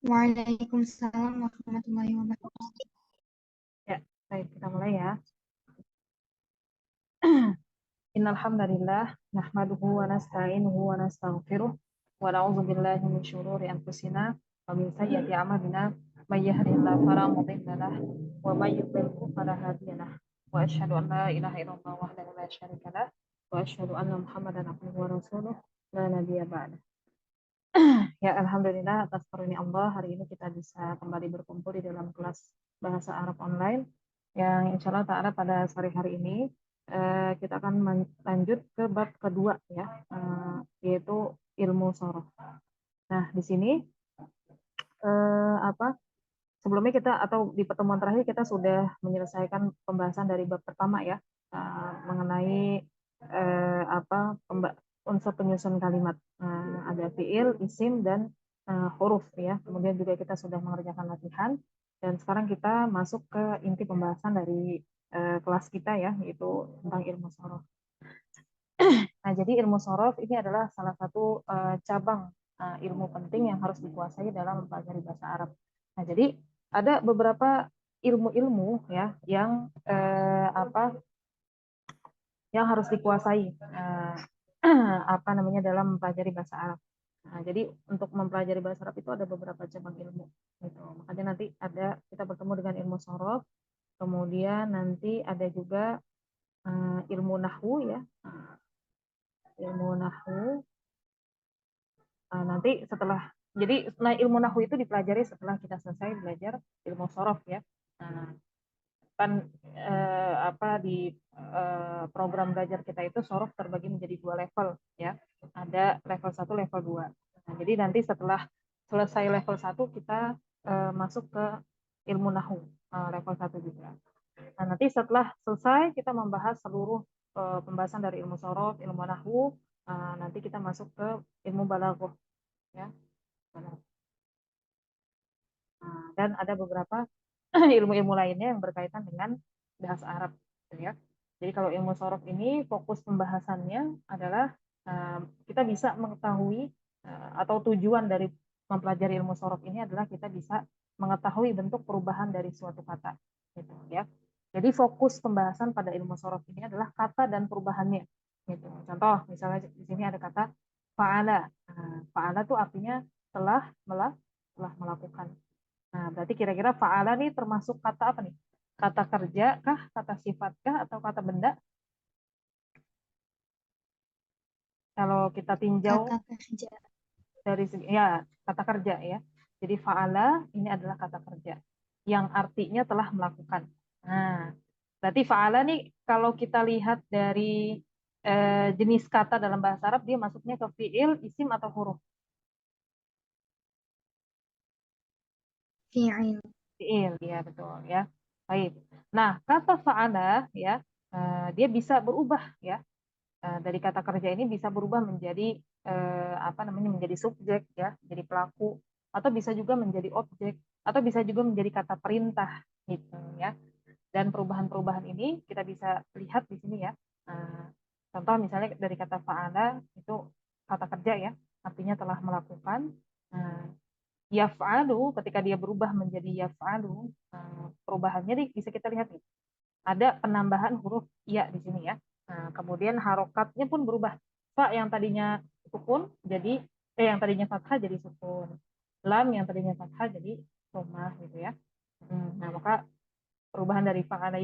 Waalaikumsalam warahmatullahi wabarakatuh. Ya, baik, kita mulai ya. Innal hamdalillah nahmaduhu wa nasta'inuhu wa nastaghfiruh wa na'udzu billahi min syururi anfusina wa min sayyiati a'malina may yahdihillahu fala mudilla lahu wa may yudlilhu fala hadiya lahu wa asyhadu an la ilaha illallah wahdahu la syarika lahu wa asyhadu anna Muhammadan abduhu wa rasuluh la nabiyya ba'da. Ya, alhamdulillah atas karunia Allah hari ini kita bisa kembali berkumpul di dalam kelas bahasa Arab online yang insya Allah ta'ala pada sore hari ini kita akan lanjut ke bab kedua ya, yaitu ilmu sorof. Nah, di sini apa sebelumnya kita atau di pertemuan terakhir kita sudah menyelesaikan pembahasan dari bab pertama ya, mengenai unsur penyusun kalimat. Ada fiil, isim, dan huruf ya. Kemudian juga kita sudah mengerjakan latihan dan sekarang kita masuk ke inti pembahasan dari kelas kita ya, yaitu tentang ilmu sorof. Nah, jadi ilmu sorof ini adalah salah satu cabang ilmu penting yang harus dikuasai dalam mempelajari bahasa Arab. Nah, jadi ada beberapa ilmu-ilmu ya yang yang harus dikuasai dalam mempelajari bahasa Arab. Nah, jadi untuk mempelajari bahasa Arab itu ada beberapa cabang ilmu. Gitu. Makanya nanti kita bertemu dengan ilmu sorof, kemudian nanti ada juga ilmu nahwu ya, ilmu nahwu. Nanti ilmu nahwu itu dipelajari setelah kita selesai belajar ilmu sorof ya. Nah, kan di program belajar kita itu sorof terbagi menjadi 2 level ya. Ada level 1, level 2. Nah, jadi nanti setelah selesai level 1 kita masuk ke ilmu nahwu level 1 juga. Nah, nanti setelah selesai kita membahas seluruh pembahasan dari ilmu sorof, ilmu nahwu, nanti kita masuk ke ilmu balaghah ya. Dan ada beberapa ilmu-ilmu lainnya yang berkaitan dengan bahasa Arab gitu ya. Jadi kalau ilmu sorof ini fokus pembahasannya adalah kita bisa mengetahui atau tujuan dari mempelajari ilmu sorof ini adalah kita bisa mengetahui bentuk perubahan dari suatu kata gitu ya. Jadi fokus pembahasan pada ilmu sorof ini adalah kata dan perubahannya gitu. Contoh misalnya di sini ada kata fa'ala. Fa'ala itu artinya telah melakukan. Nah, berarti kira-kira fa'ala nih termasuk kata apa nih? Kata kerja kah, kata sifat kah, atau kata benda? Kalau kita tinjau Kata kerja. dari segi ya, kata kerja ya. Jadi fa'ala ini adalah kata kerja yang artinya telah melakukan. Nah, berarti fa'ala nih kalau kita lihat dari jenis kata dalam bahasa Arab dia masuknya ke fi'il, isim atau huruf? Fi'il. Fi'il, ya betul ya. Baik. Nah, kata fa'ala ya, dia bisa berubah ya. Dari kata kerja ini bisa berubah menjadi menjadi subjek ya, jadi pelaku, atau bisa juga menjadi objek, atau bisa juga menjadi kata perintah gitu ya. Dan perubahan-perubahan ini kita bisa lihat di sini ya. Contoh misalnya dari kata fa'ala itu kata kerja ya, artinya telah melakukan. Yaf'alu ketika dia berubah menjadi yaf'alu, perubahannya bisa kita lihat nih. Ada penambahan huruf ya di sini ya. Kemudian harokatnya pun berubah. Fa yang tadinya sukun jadi yang tadinya fathah jadi sukun. Lam yang tadinya fathah jadi dhammah gitu ya. Nah, maka perubahan dari fa'ala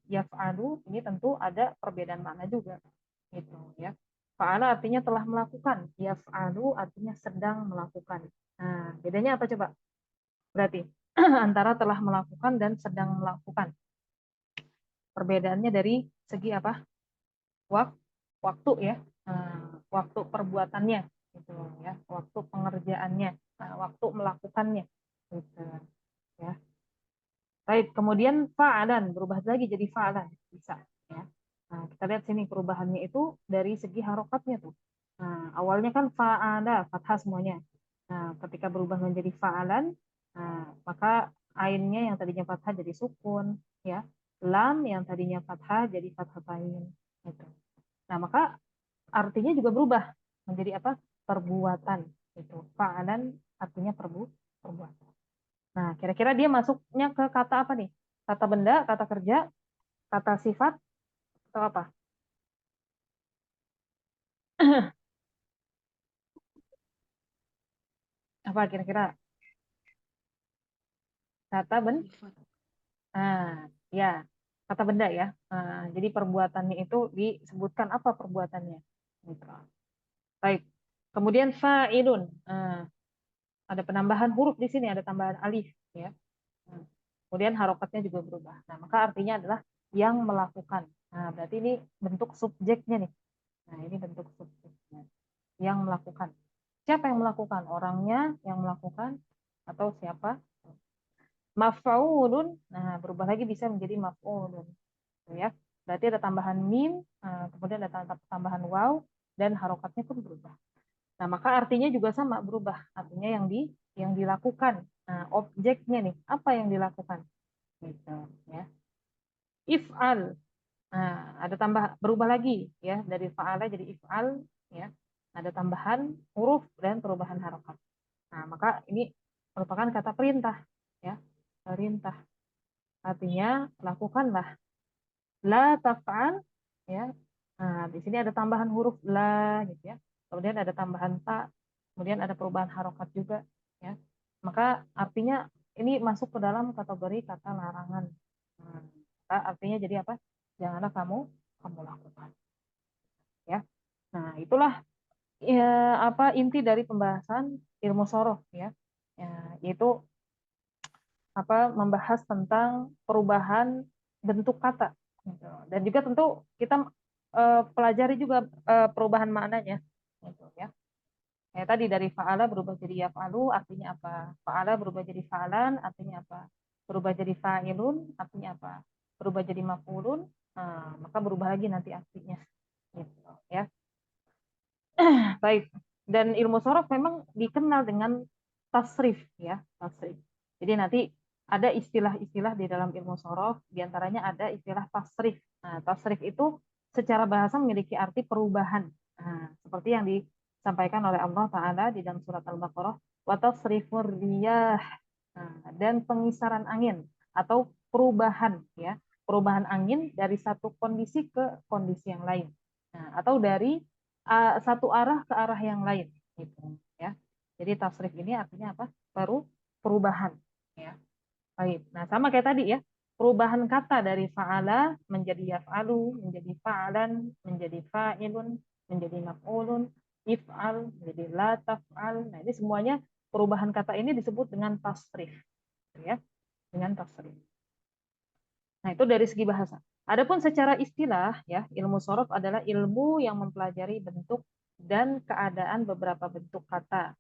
yaf'alu ini tentu ada perbedaan makna juga gitu ya. Fa'ala artinya telah melakukan, yaf'alu artinya sedang melakukan. Nah, bedanya apa coba? Berarti antara telah melakukan dan sedang melakukan. Perbedaannya dari segi apa? Waktu ya. Waktu perbuatannya gitu ya. Waktu pengerjaannya, waktu melakukannya gitu ya. Baik, kemudian fa'alan berubah lagi jadi fa'alan bisa ya. Nah, kita lihat sini perubahannya itu dari segi harokatnya tuh. Nah, awalnya kan fa'ala, fathah semuanya. Nah, ketika berubah menjadi fa'alan, maka ainnya yang tadinya fathah jadi sukun, ya. Lam yang tadinya fathah jadi fathatain, gitu. Nah, maka artinya juga berubah menjadi apa? Perbuatan, gitu. Fa'alan artinya perbuatan. Nah, kira-kira dia masuknya ke kata apa nih? Kata benda, kata kerja, kata sifat, atau apa? Apa kira-kira? Kata benda. Sifat. Ya, kata benda ya. Jadi perbuatannya itu disebutkan apa perbuatannya. Gitu. Baik. Kemudian fa'ilun. Ada penambahan huruf di sini, ada tambahan alif. Ya. Kemudian harokatnya juga berubah. Nah, maka artinya adalah yang melakukan. Nah, berarti ini bentuk subjeknya nih. Nah, ini bentuk subjeknya. Yang melakukan. Siapa yang melakukan? Orangnya yang melakukan atau siapa? Maf'ulun. Nah, berubah lagi bisa menjadi maf'ulun. Ya. Berarti ada tambahan mim, kemudian ada tambahan waw, dan harokatnya pun berubah. Nah, maka artinya juga sama berubah. Artinya yang dilakukan. Nah, objeknya nih, apa yang dilakukan? Gitu, ya. If'al. Nah, ada berubah lagi ya dari fa'ala jadi if'al ya. Ada tambahan huruf dan perubahan harokat. Nah, maka ini merupakan kata perintah ya. Perintah. Artinya lakukanlah. La taf'al ya. Nah, di sini ada tambahan huruf la gitu ya. Kemudian ada tambahan ta, kemudian ada perubahan harokat juga ya. Maka artinya ini masuk ke dalam kategori kata larangan. Nah, artinya jadi apa? Janganlah kamu lakukan ya. Nah, itulah ya, apa inti dari pembahasan ilmu sorof ya. Ya, yaitu apa membahas tentang perubahan bentuk kata gitu. Dan juga tentu kita pelajari juga perubahan maknanya gitu ya. Kayak tadi dari fa'ala berubah jadi yaf'alu artinya apa? Fa'ala berubah jadi fa'alan artinya apa? Berubah jadi fa'ilun artinya apa? Berubah jadi maf'ulun, nah, maka berubah lagi nanti artinya gitu ya. Baik. Dan ilmu sorof memang dikenal dengan tasrif ya, tasrif. Jadi nanti ada istilah-istilah di dalam ilmu sorof, diantaranya ada istilah tasrif. Nah, tasrif itu secara bahasa memiliki arti perubahan. Nah, seperti yang disampaikan oleh Allah Ta'ala di dalam surat Al-Baqarah, wa tasrifur riyah. Nah, dan pengisaran angin atau perubahan ya, perubahan angin dari satu kondisi ke kondisi yang lain. Nah, atau dari satu arah ke arah yang lain gitu ya. Jadi tasrif ini artinya apa? Perubahan ya. Baik. Nah, sama kayak tadi ya. Perubahan kata dari fa'ala menjadi yaf'alu, menjadi fa'alan, menjadi fa'ilun, menjadi maf'ulun, if'al, menjadi la taf'al. Nah, ini semuanya perubahan kata ini disebut dengan tasrif ya. Dengan tasrif. Nah, itu dari segi bahasa. Adapun secara istilah, ya, ilmu sorof adalah ilmu yang mempelajari bentuk dan keadaan beberapa bentuk kata,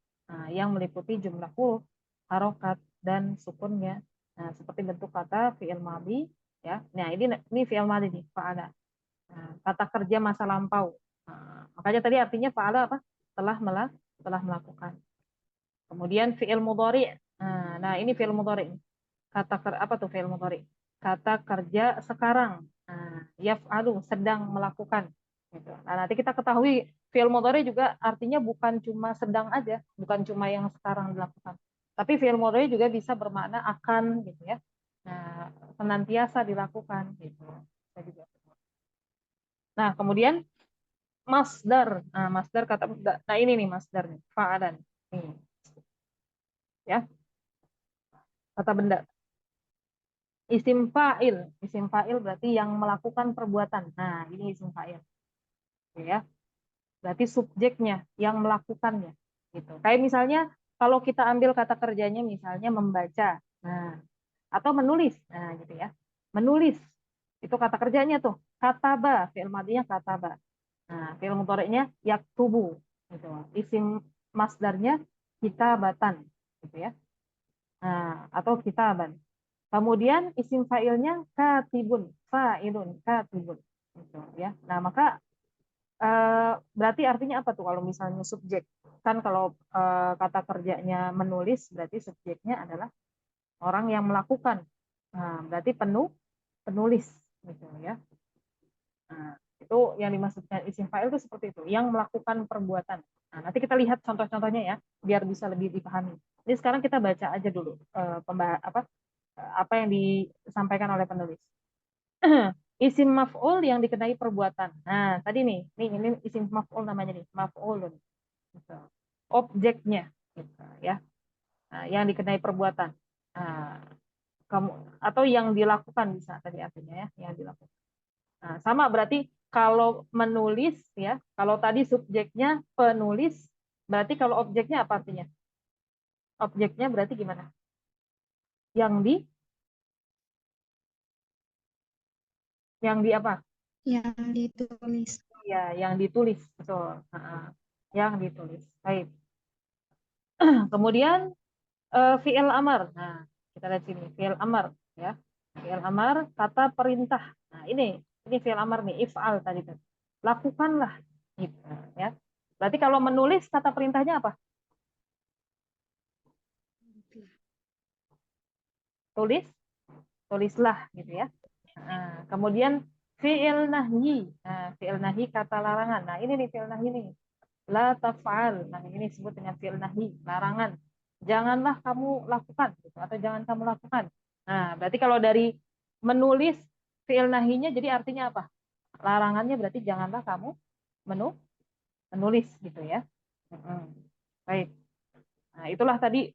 yang meliputi jumlah huruf, harokat, dan sukunnya. Nah, seperti bentuk kata fi'il madhi, ya. Nah, ini fi'il madhi nih, fa'ala. Nah, kata kerja masa lampau. Nah, makanya tadi artinya fa'ala apa? Telah melakukan. Kemudian fi'il mudhari. Nah, ini fi'il mudhari. Apa tuh fi'il mudhari? Kata kerja sekarang. Nah, yaf'alu sedang melakukan gitu. Nah, nanti kita ketahui fi'il mudhari juga artinya bukan cuma sedang aja, bukan cuma yang sekarang dilakukan. Tapi fi'il mudhari juga bisa bermakna akan gitu ya. Nah, senantiasa dilakukan gitu. Nah, kemudian masdar. Nah, masdar kata nah ini nih masdar nih, fa'alan. Nih, ya, kata benda. Isim fa'il berarti yang melakukan perbuatan. Nah, ini isim fa'il. Ya, berarti subjeknya yang melakukannya. Gitu. Kayak misalnya kalau kita ambil kata kerjanya misalnya membaca. Nah, atau menulis. Nah, gitu ya. Menulis. Itu kata kerjanya tuh. Kataba, fi'il madinya kataba. Nah, fi'il mudhari'nya yaktubu. Gitu. Isim masdarnya kitabatan. Gitu ya. Nah, atau kitaban. Kemudian isim fa'ilnya katibun, fa'ilun, katibun. Gitu, ya. Nah, maka berarti artinya apa tuh kalau misalnya subjek? Kan kalau kata kerjanya menulis, berarti subjeknya adalah orang yang melakukan. Nah, berarti penulis. Gitu, ya. Nah, itu yang dimaksudkan isim fa'il itu seperti itu, yang melakukan perbuatan. Nah, nanti kita lihat contoh-contohnya ya, biar bisa lebih dipahami. Ini sekarang kita baca aja dulu apa yang disampaikan oleh penulis. Isim maf'ul yang dikenai perbuatan. Nah, tadi ini isim maf'ul namanya nih, maf'ulun. Gitu. Objeknya, gitu, ya. Nah, yang dikenai perbuatan. Nah, kamu atau yang dilakukan bisa tadi artinya ya, yang dilakukan. Nah, sama berarti kalau menulis ya, kalau tadi subjeknya penulis, berarti kalau objeknya apa artinya? Objeknya berarti gimana? Yang di apa? Yang ditulis. Ya, yang ditulis, betul. Yang ditulis. Baik. Kemudian fi'il amar. Nah, kita lihat sini, fi'il amar ya. Fi'il amar kata perintah. Nah, ini fi'il amar nih, if'al tadi kan. Lakukanlah gitu ya. Berarti kalau menulis kata perintahnya apa? Tulis, tulislah gitu ya. Nah, kemudian fi'il nahyi. Nah, fi'il nahyi kata larangan. Nah, ini nih fi'il nahyi nih. La taf'al. Nah, ini disebut dengan fi'il nahyi, larangan. Janganlah kamu lakukan gitu, atau jangan kamu lakukan. Nah, berarti kalau dari menulis fi'il nahyinya jadi artinya apa? Larangannya berarti janganlah kamu menulis gitu ya. Baik. Nah, itulah tadi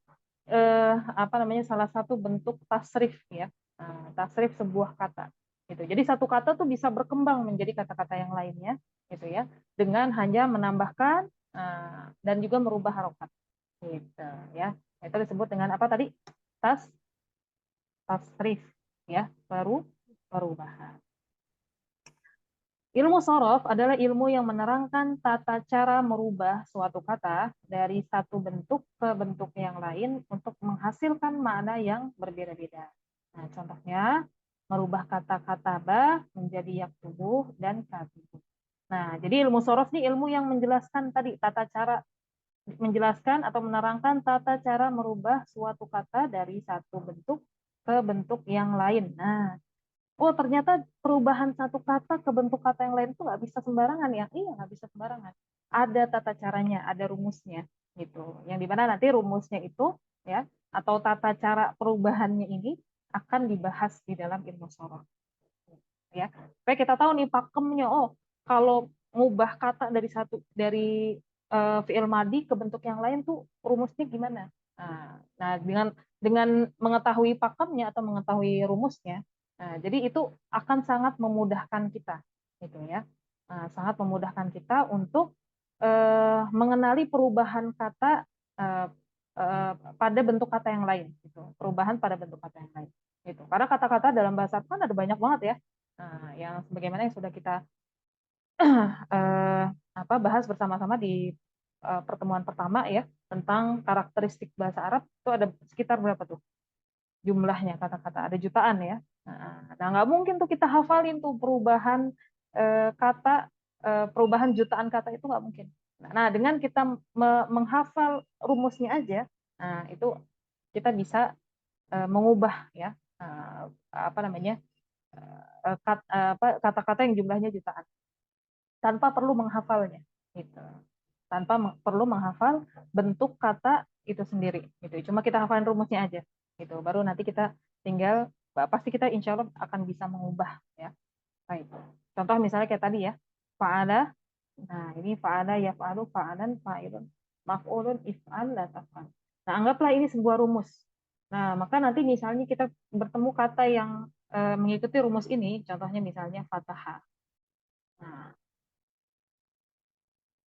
apa namanya salah satu bentuk tasrif ya. Nah, tasrif sebuah kata. Gitu. Jadi satu kata tuh bisa berkembang menjadi kata-kata yang lainnya gitu ya, dengan hanya menambahkan dan juga merubah harokat gitu ya. Itu disebut dengan apa tadi? Tasrif ya, perubahan. Ilmu sorof adalah ilmu yang menerangkan tata cara merubah suatu kata dari satu bentuk ke bentuk yang lain untuk menghasilkan makna yang berbeda-beda. Nah, contohnya merubah kata kataba menjadi yaktubuh dan katibuh. Nah, jadi ilmu sorof ini ilmu yang menjelaskan tadi tata cara, menjelaskan atau menerangkan tata cara merubah suatu kata dari satu bentuk ke bentuk yang lain. Nah, oh ternyata perubahan satu kata ke bentuk kata yang lain itu nggak bisa sembarangan ya. Iya, nggak bisa sembarangan. Ada tata caranya, ada rumusnya gitu. Yang dimana nanti rumusnya itu ya, atau tata cara perubahannya ini akan dibahas di dalam ilmu sorof ya. Supaya kita tahu nih pakemnya. Oh, kalau ngubah kata dari fi'il madi ke bentuk yang lain tuh rumusnya gimana? Nah, dengan mengetahui pakemnya atau mengetahui rumusnya, nah, jadi itu akan sangat memudahkan kita, gitu ya. Sangat memudahkan kita untuk mengenali perubahan kata eh, pada bentuk kata yang lain, gitu. Perubahan pada bentuk kata yang lain, gitu. Karena kata-kata dalam bahasa Arab kan ada banyak banget ya. Yang sebagaimana yang sudah kita eh, bahas bersama-sama di pertemuan pertama ya, tentang karakteristik bahasa Arab itu ada sekitar berapa tuh jumlahnya kata-kata, ada jutaan ya. Nah, nggak mungkin tuh kita hafalin tuh perubahan kata, perubahan jutaan kata itu nggak mungkin. Nah, dengan kita menghafal rumusnya aja, nah itu kita bisa mengubah ya apa namanya kata-kata yang jumlahnya jutaan tanpa perlu menghafalnya gitu, tanpa perlu menghafal bentuk kata itu sendiri gitu, cuma kita hafalin rumusnya aja gitu, baru nanti kita tinggal pasti kita insya Allah akan bisa mengubah ya. Baik, contoh misalnya kayak tadi ya, fa'ala. Nah, ini fa'ala yaf'alu, fa'alan fa'ilun maf'ulun if'al la taf'al. Nah, anggaplah ini sebuah rumus. Nah, maka nanti misalnya kita bertemu kata yang mengikuti rumus ini, contohnya misalnya fataha.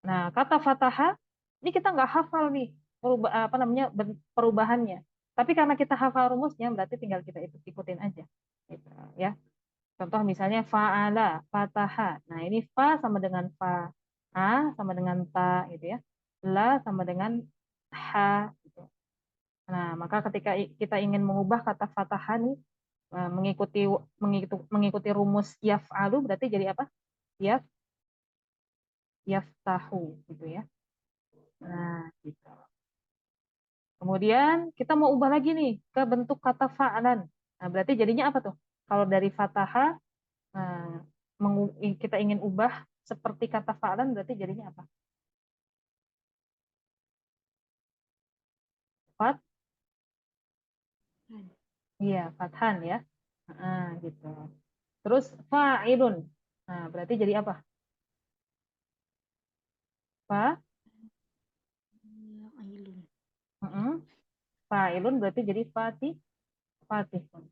Nah, kata fataha ini kita nggak hafal nih apa namanya perubahannya. Tapi karena kita hafal rumusnya, berarti tinggal kita ikutin aja. Gitu, ya. Contoh misalnya fa'ala, fataha. Nah, ini fa sama dengan fa, a sama dengan ta gitu ya. La sama dengan ha gitu. Nah, maka ketika kita ingin mengubah kata fataha nih mengikuti rumus yaf'alu berarti jadi apa? Yaf yaftahu gitu ya. Nah, gitu. Kemudian kita mau ubah lagi nih ke bentuk kata fa'alan. Nah, berarti jadinya apa tuh? Kalau dari fataha kita ingin ubah seperti kata fa'alan berarti jadinya apa? Iya, fathan ya. Gitu. Terus fa'ilun. Nah, berarti jadi apa? Fa, mm-mm. Fa'ilun berarti jadi fatihun.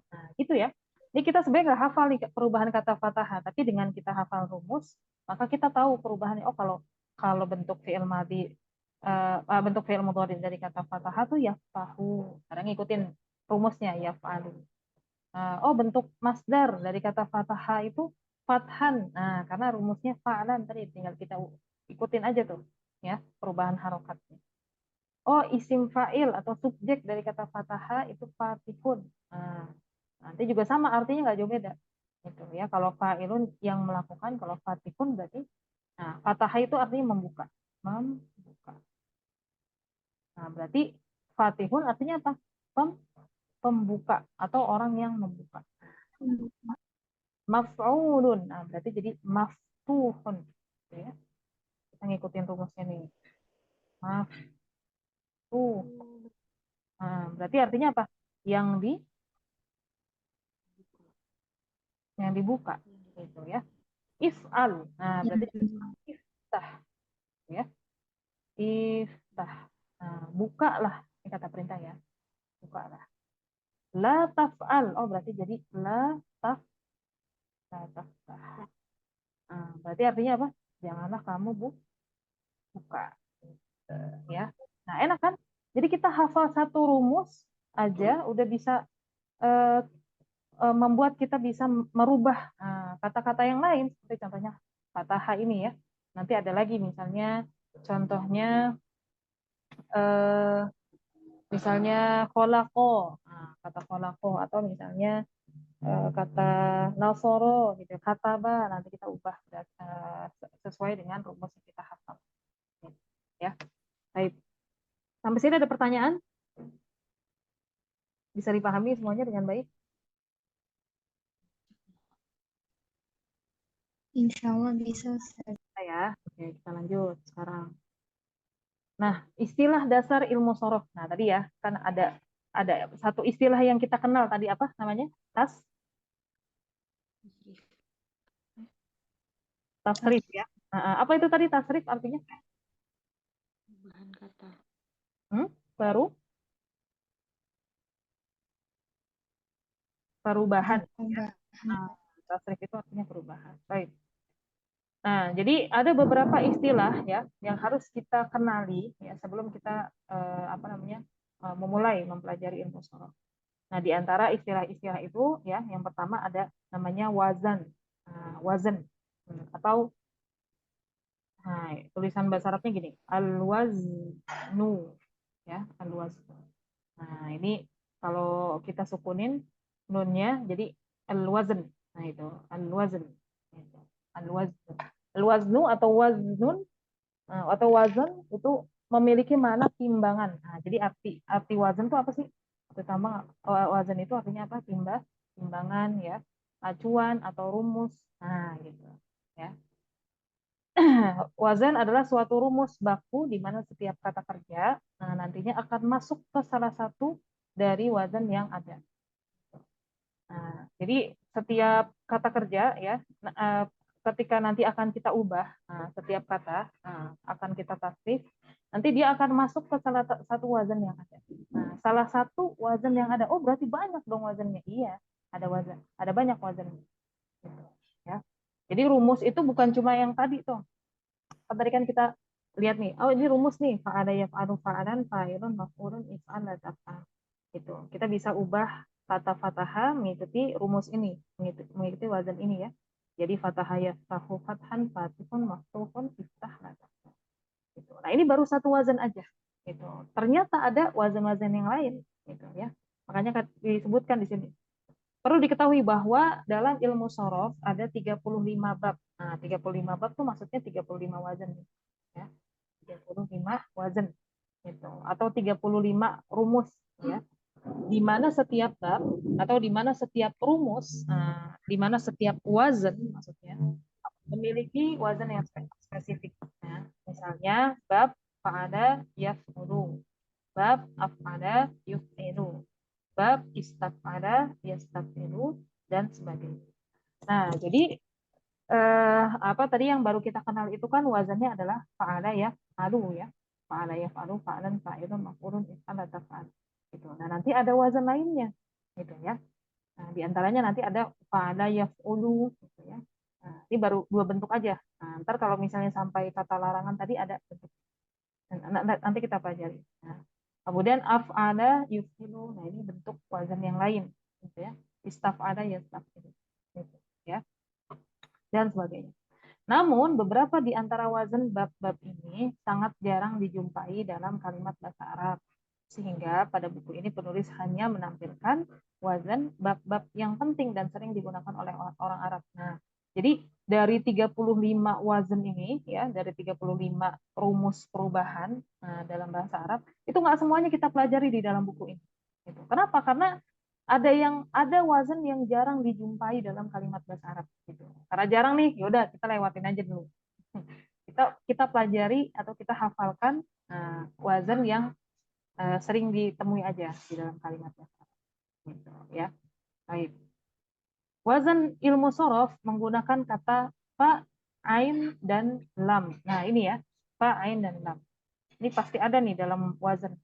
Nah, gitu ya. Jadi kita sebenarnya nggak hafal nih perubahan kata fatahah, tapi dengan kita hafal rumus, maka kita tahu perubahannya. Oh, kalau kalau bentuk fi'il madhi, bentuk fi'il mudhari dari kata fatahah tuh yaftahu. Sekarang ngikutin rumusnya yaf'alu. Oh, bentuk masdar dari kata fatahah itu fathan. Nah, karena rumusnya fa'lan tadi, tinggal kita ikutin aja tuh, ya, perubahan harokatnya. Oh, isim fa'il atau subjek dari kata fataha itu fatihun. Nah, nanti juga sama artinya nggak jauh beda. Gitu ya. Kalau fa'ilun yang melakukan, kalau fatihun berarti nah, fataha itu artinya membuka. Membuka. Nah, berarti fatihun artinya apa? Pembuka atau orang yang membuka. Maf'ulun. Nah, berarti jadi maftuhun. Gitu ya. Kita ngikutin rumusnya nih. Maftuh. Nah, berarti artinya apa? Yang dibuka gitu ya. If'al. Nah, berarti iftah ya. Iftah. Nah, bukalah ini kata perintah ya. Bukalah. La taf'al. Oh, berarti jadi la taf'al. Nah, berarti artinya apa? Janganlah kamu buka. Ya. Nah, enak kan? Jadi kita hafal satu rumus aja udah bisa eh, membuat kita bisa merubah kata-kata yang lain seperti contohnya fatahah ini ya. Nanti ada lagi misalnya contohnya eh, misalnya kolako, kata kolako atau misalnya kata nasoro gitu, kataba nanti kita ubah sesuai dengan rumus yang kita hafal. Ya, baik. Sampai sini ada pertanyaan? Bisa dipahami semuanya dengan baik? Insya Allah bisa, Ustaz. Ya, oke kita lanjut sekarang. Nah, istilah dasar ilmu sorof. Nah, tadi ya, kan ada satu istilah yang kita kenal tadi apa namanya? Tasrif ya. Apa itu tadi tasrif artinya? Perubahan kata. Baru perubahan. Perubahan. Tasrif itu artinya perubahan. Baik. Nah, jadi ada beberapa istilah ya yang harus kita kenali ya sebelum kita memulai mempelajari ilmu sorof. Nah, di antara istilah-istilah itu ya, yang pertama ada namanya wazan. Wazan atau tulisan bahasa Arabnya gini, al-waznu ya, al-waznu. Nah, ini kalau kita sukunin nunnya jadi al-wazn. Nah, itu al-wazn. Al-wazn. Al-waznu atau waznun atau wazan itu memiliki makna timbangan. Nah, jadi arti arti wazan itu apa sih? Pertama, wazan itu artinya apa? Timbangan ya, acuan atau rumus. Nah, gitu. Ya. Wazan adalah suatu rumus baku di mana setiap kata kerja nantinya akan masuk ke salah satu dari wazan yang ada. Nah, jadi setiap kata kerja ya, ketika nanti akan kita ubah, setiap kata akan kita tasrif, nanti dia akan masuk ke salah satu wazan yang ada. Nah, salah satu wazan yang ada, oh berarti banyak dong wazannya. Iya, ada wazan, ada banyak wazannya. Gitu, ya. Jadi rumus itu bukan cuma yang tadi tuh. Tadi kan kita lihat nih, oh ini rumus nih, fa'ala yaf'alu fa'alan fa'ilun maf'ulun if'al la taf'al. Gitu. Kita bisa ubah kata fataha mengikuti rumus ini, mengikuti wazan ini ya. Jadi fataha yaftahu fathan fatihun maftuhun iftah la taf'al. Gitu. Nah, ini baru satu wazan aja. Gitu. Ternyata ada wazan-wazan yang lain gitu ya. Makanya disebutkan di sini. Perlu diketahui bahwa dalam ilmu sorof ada 35 bab. Nah, 35 bab itu maksudnya 35 wazan. Ya. 35 wazan. Gitu. Atau 35 rumus. Ya. Di mana setiap bab atau di mana setiap rumus, di mana setiap wazan maksudnya memiliki wazan yang spesifik. Ya. Misalnya bab fa'ada yaf'ulu, bab af'ada yuf'ilu, bab istaf'ala, yastaf'ilu, dan sebagainya. Nah, jadi apa tadi yang baru kita kenal itu kan wazannya adalah fa'ala ya, falu ya. Fa'ala ya falu, fa'lan, fa'ilun, maf'ulun, if'ala, taf'al. Gitu. Nah, nanti ada wazan lainnya gitu ya. Nah, di antaranya nanti ada fa'ala yaf'ulu gitu ya. Nah, ini baru dua bentuk aja. Nah, ntar kalau misalnya sampai kata larangan tadi ada bentuk. Nanti kita pelajari. Nah, kemudian af'ala yuf'ilu. Nah, ini bentuk wazan yang lain gitu ya. Istaf'ala yastaf'ilu. Gitu ya. Dan sebagainya. Namun, beberapa di antara wazan bab-bab ini sangat jarang dijumpai dalam kalimat bahasa Arab. Sehingga pada buku ini penulis hanya menampilkan wazan bab-bab yang penting dan sering digunakan oleh orang Arab. Nah, jadi dari 35 wazan ini, ya, dari 35 rumus perubahan dalam bahasa Arab, itu nggak semuanya kita pelajari di dalam buku ini. Gitu. Kenapa? Karena ada wazan yang jarang dijumpai dalam kalimat bahasa Arab gitu. Karena jarang nih, yaudah kita lewatin aja dulu. Kita pelajari atau kita hafalkan wazan yang sering ditemui aja di dalam kalimat bahasa Arab. Gitu, ya. Baik. Wazan ilmu sorof menggunakan kata fa, ain, dan lam. Nah, ini ya, fa, ain, dan lam. Ini pasti ada nih dalam wazan.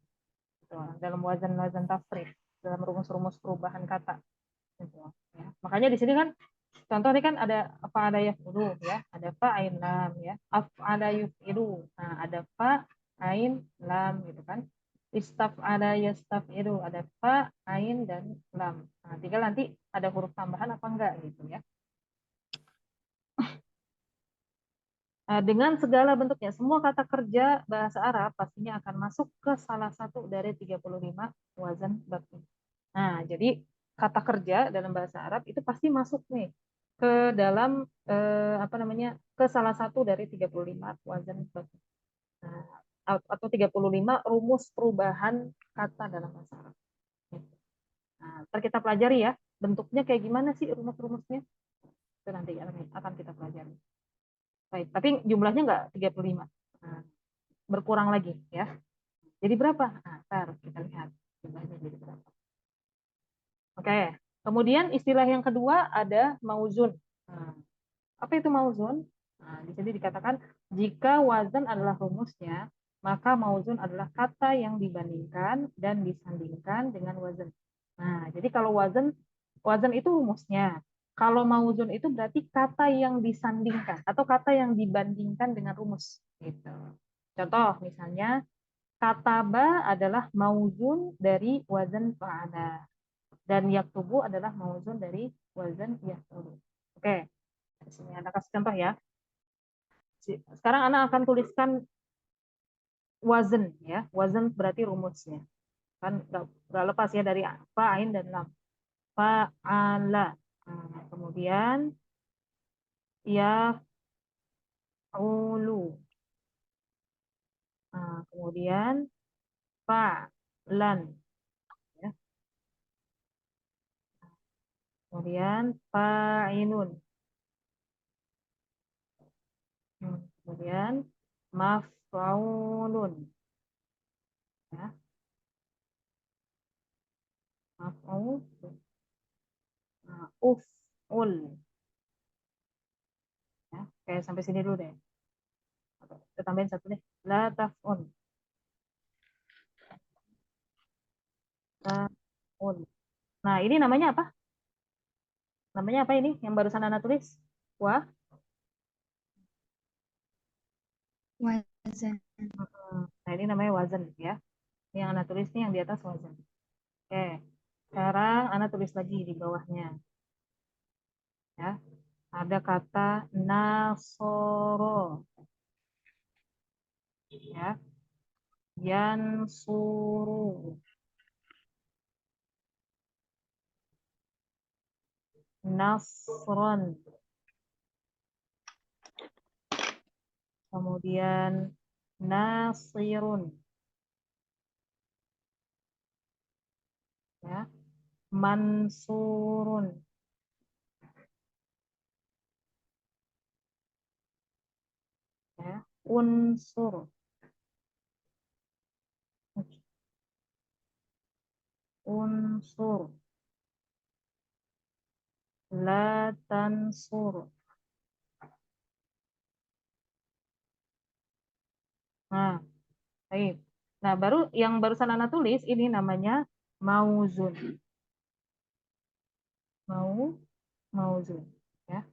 Gitu, dalam wazan-wazan tafrif, dalam rumus-rumus perubahan kata. Gitu, ya. Makanya di sini kan contoh ini kan ada apa ada yaf'ulu ya, ada fa ain lam ya, af'ala yuf'ilu. Nah, ada fa ain lam gitu kan. Istaf'ala yastaf'ilu, ada fa ain dan lam. Nah, tinggal nanti ada huruf tambahan apa enggak gitu ya. Nah, dengan segala bentuknya, semua kata kerja bahasa Arab pastinya akan masuk ke salah satu dari 35 wazan bab ini. Nah, jadi kata kerja dalam bahasa Arab itu pasti masuk nih ke dalam apa namanya? Ke salah satu dari 35 wazan bab. Nah, atau 35 rumus perubahan kata dalam bahasa Arab. Nah, ntar kita pelajari ya, bentuknya kayak gimana sih rumus-rumusnya? Itu nanti akan kita pelajari. Baik, tapi jumlahnya nggak 35. Nah, berkurang lagi ya. Jadi berapa? Nah, ntar kita lihat jumlahnya jadi berapa. Oke, kemudian istilah yang kedua ada mauzun. Nah, apa itu mauzun? Nah, di sini dikatakan jika wazan adalah rumusnya, maka mauzun adalah kata yang dibandingkan dan disandingkan dengan wazan. Nah, jadi kalau wazan itu rumusnya. Kalau mauzun itu berarti kata yang disandingkan atau kata yang dibandingkan dengan rumus. Gitu. Contoh misalnya kataba adalah mauzun dari wazan fa'ala dan yaktubu adalah mauzun dari wazan yaktubu. Oke, di sini Anda kasih contoh ya. Sekarang Anda akan tuliskan wazan ya. Wazan berarti rumusnya. Kan nggak lepas ya dari fa, ain, dan lam. Fa'ala. Nah, kemudian yaf'ulu. Nah, kemudian fa'lan. Ya. Kemudian fa'inun. Kemudian maf'ulun. Ya. Maf'ul. Nah, uf'ul. Ya. Oke, sampai sini dulu deh. Kita tambahin satu deh. La taf'un. Taf'un. Nah, ini namanya apa? Namanya apa ini yang barusan Anda tulis? Wah. Wazan. Nah, ini namanya wazan ya. Yang Anda tulis ini yang di atas wazan. Oke. Sekarang Anda tulis lagi di bawahnya. Ya. Ada kata nasoro. Ya. Yansuru. Nasron. Kemudian nasirun. Ya. Mansurun. Ya. Unsur. Unsur. tansur. Nah, baik. Nah, baru yang barusan Ana tulis ini namanya mauzun. Mauzun. Ya,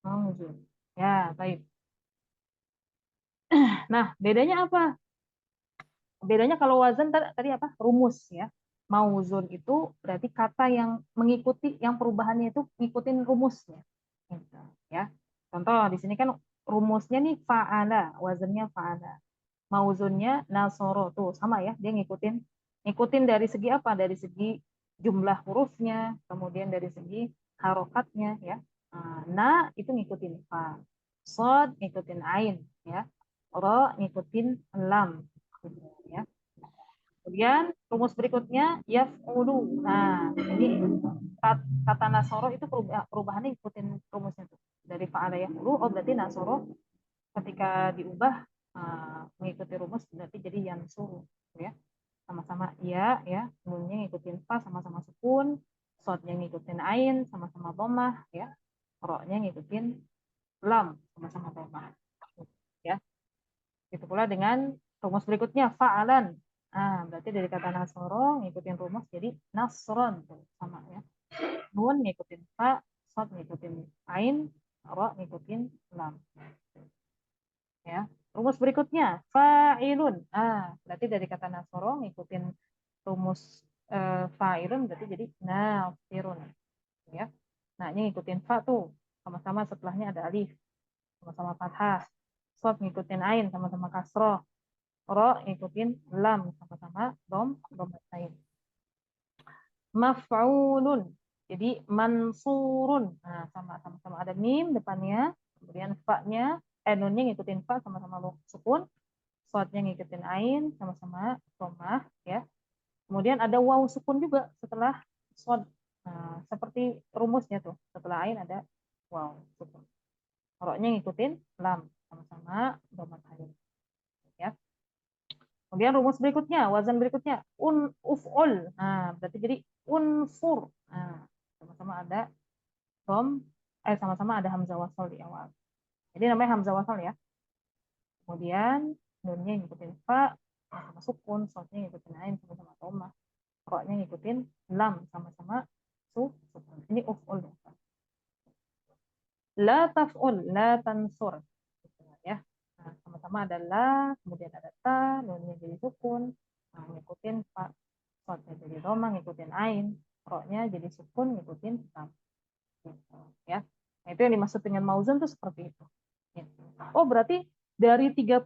mauzun. Ya, baik. Nah, bedanya apa? Bedanya kalau wazan tadi apa? Rumus ya. Mauzun itu berarti kata yang mengikuti, yang perubahannya itu ngikutin rumusnya. Gitu, ya. Contoh di sini kan rumusnya nih fa'ala, wazannya fa'ala. Mauzunnya nasoro tuh sama ya, dia ngikutin dari segi apa? Dari segi jumlah hurufnya, kemudian dari segi harokatnya ya. Na itu ngikutin fa, sod ngikutin ain ya, ro ngikutin lam gitu, ya. Kemudian rumus berikutnya yaf'ulu. Nah, ini kata nasoro itu perubahannya ikutin rumusnya tuh. Dari fa'ala yaf'ulu, oh berarti nasoro ketika diubah mengikuti rumus berarti jadi yang suruh ya, sama-sama ya nunnya ngikutin fa sama-sama sukun, sodnya ngikutin ain sama-sama domah ya, roknya ngikutin lam sama-sama domah ya. Itu pula dengan rumus berikutnya fa'alan. Berarti dari kata nasoro ngikutin rumus jadi nasron sama ya, nun ngikutin fa, sod ngikutin ain, ro ngikutin lam ya. Rumus berikutnya fa'ilun. Berarti dari kata nasoro ngikutin rumus fa'ilun berarti jadi nafirun ya. Nah, ini ngikutin fa tuh. Sama-sama setelahnya ada alif. Sama-sama fathah. Shad ngikutin ain sama-sama kasroh. Ro ngikutin lam sama-sama ain. Maf'ulun. Jadi mansurun. Nah, sama-sama ada mim depannya, kemudian fa-nya nunnya ngikutin fa sama-sama sukun. Shadnya ngikutin ain sama-sama dhammah ya. Kemudian ada waw sukun juga setelah shad. Nah, seperti rumusnya tuh, setelah ain ada waw sukun. Roknya ngikutin lam sama-sama dhammah ain ya. Kemudian rumus berikutnya, wazan berikutnya uf'ul. Nah, berarti jadi unsur. Nah, sama-sama ada sama-sama ada hamzah wasal di awal. Jadi namanya hamzah wasal ya. Kemudian nunnya ngikutin fa sama sukun, sodnya ngikutin ain sama-sama dhammah. Roknya ngikutin lam sama-sama sukun. Ini uf'ul ya. La taf'ul, la tansur. Ya. Nah, sama-sama ada la, kemudian ada ta, nunnya jadi sukun. Nah, ngikutin fa, sodnya jadi dhammah, ngikutin ain, roknya jadi sukun, ngikutin lam. Gitu, ya. Nah, itu yang dimaksud dengan mauzun tuh seperti itu. Gitu. Oh, berarti dari 35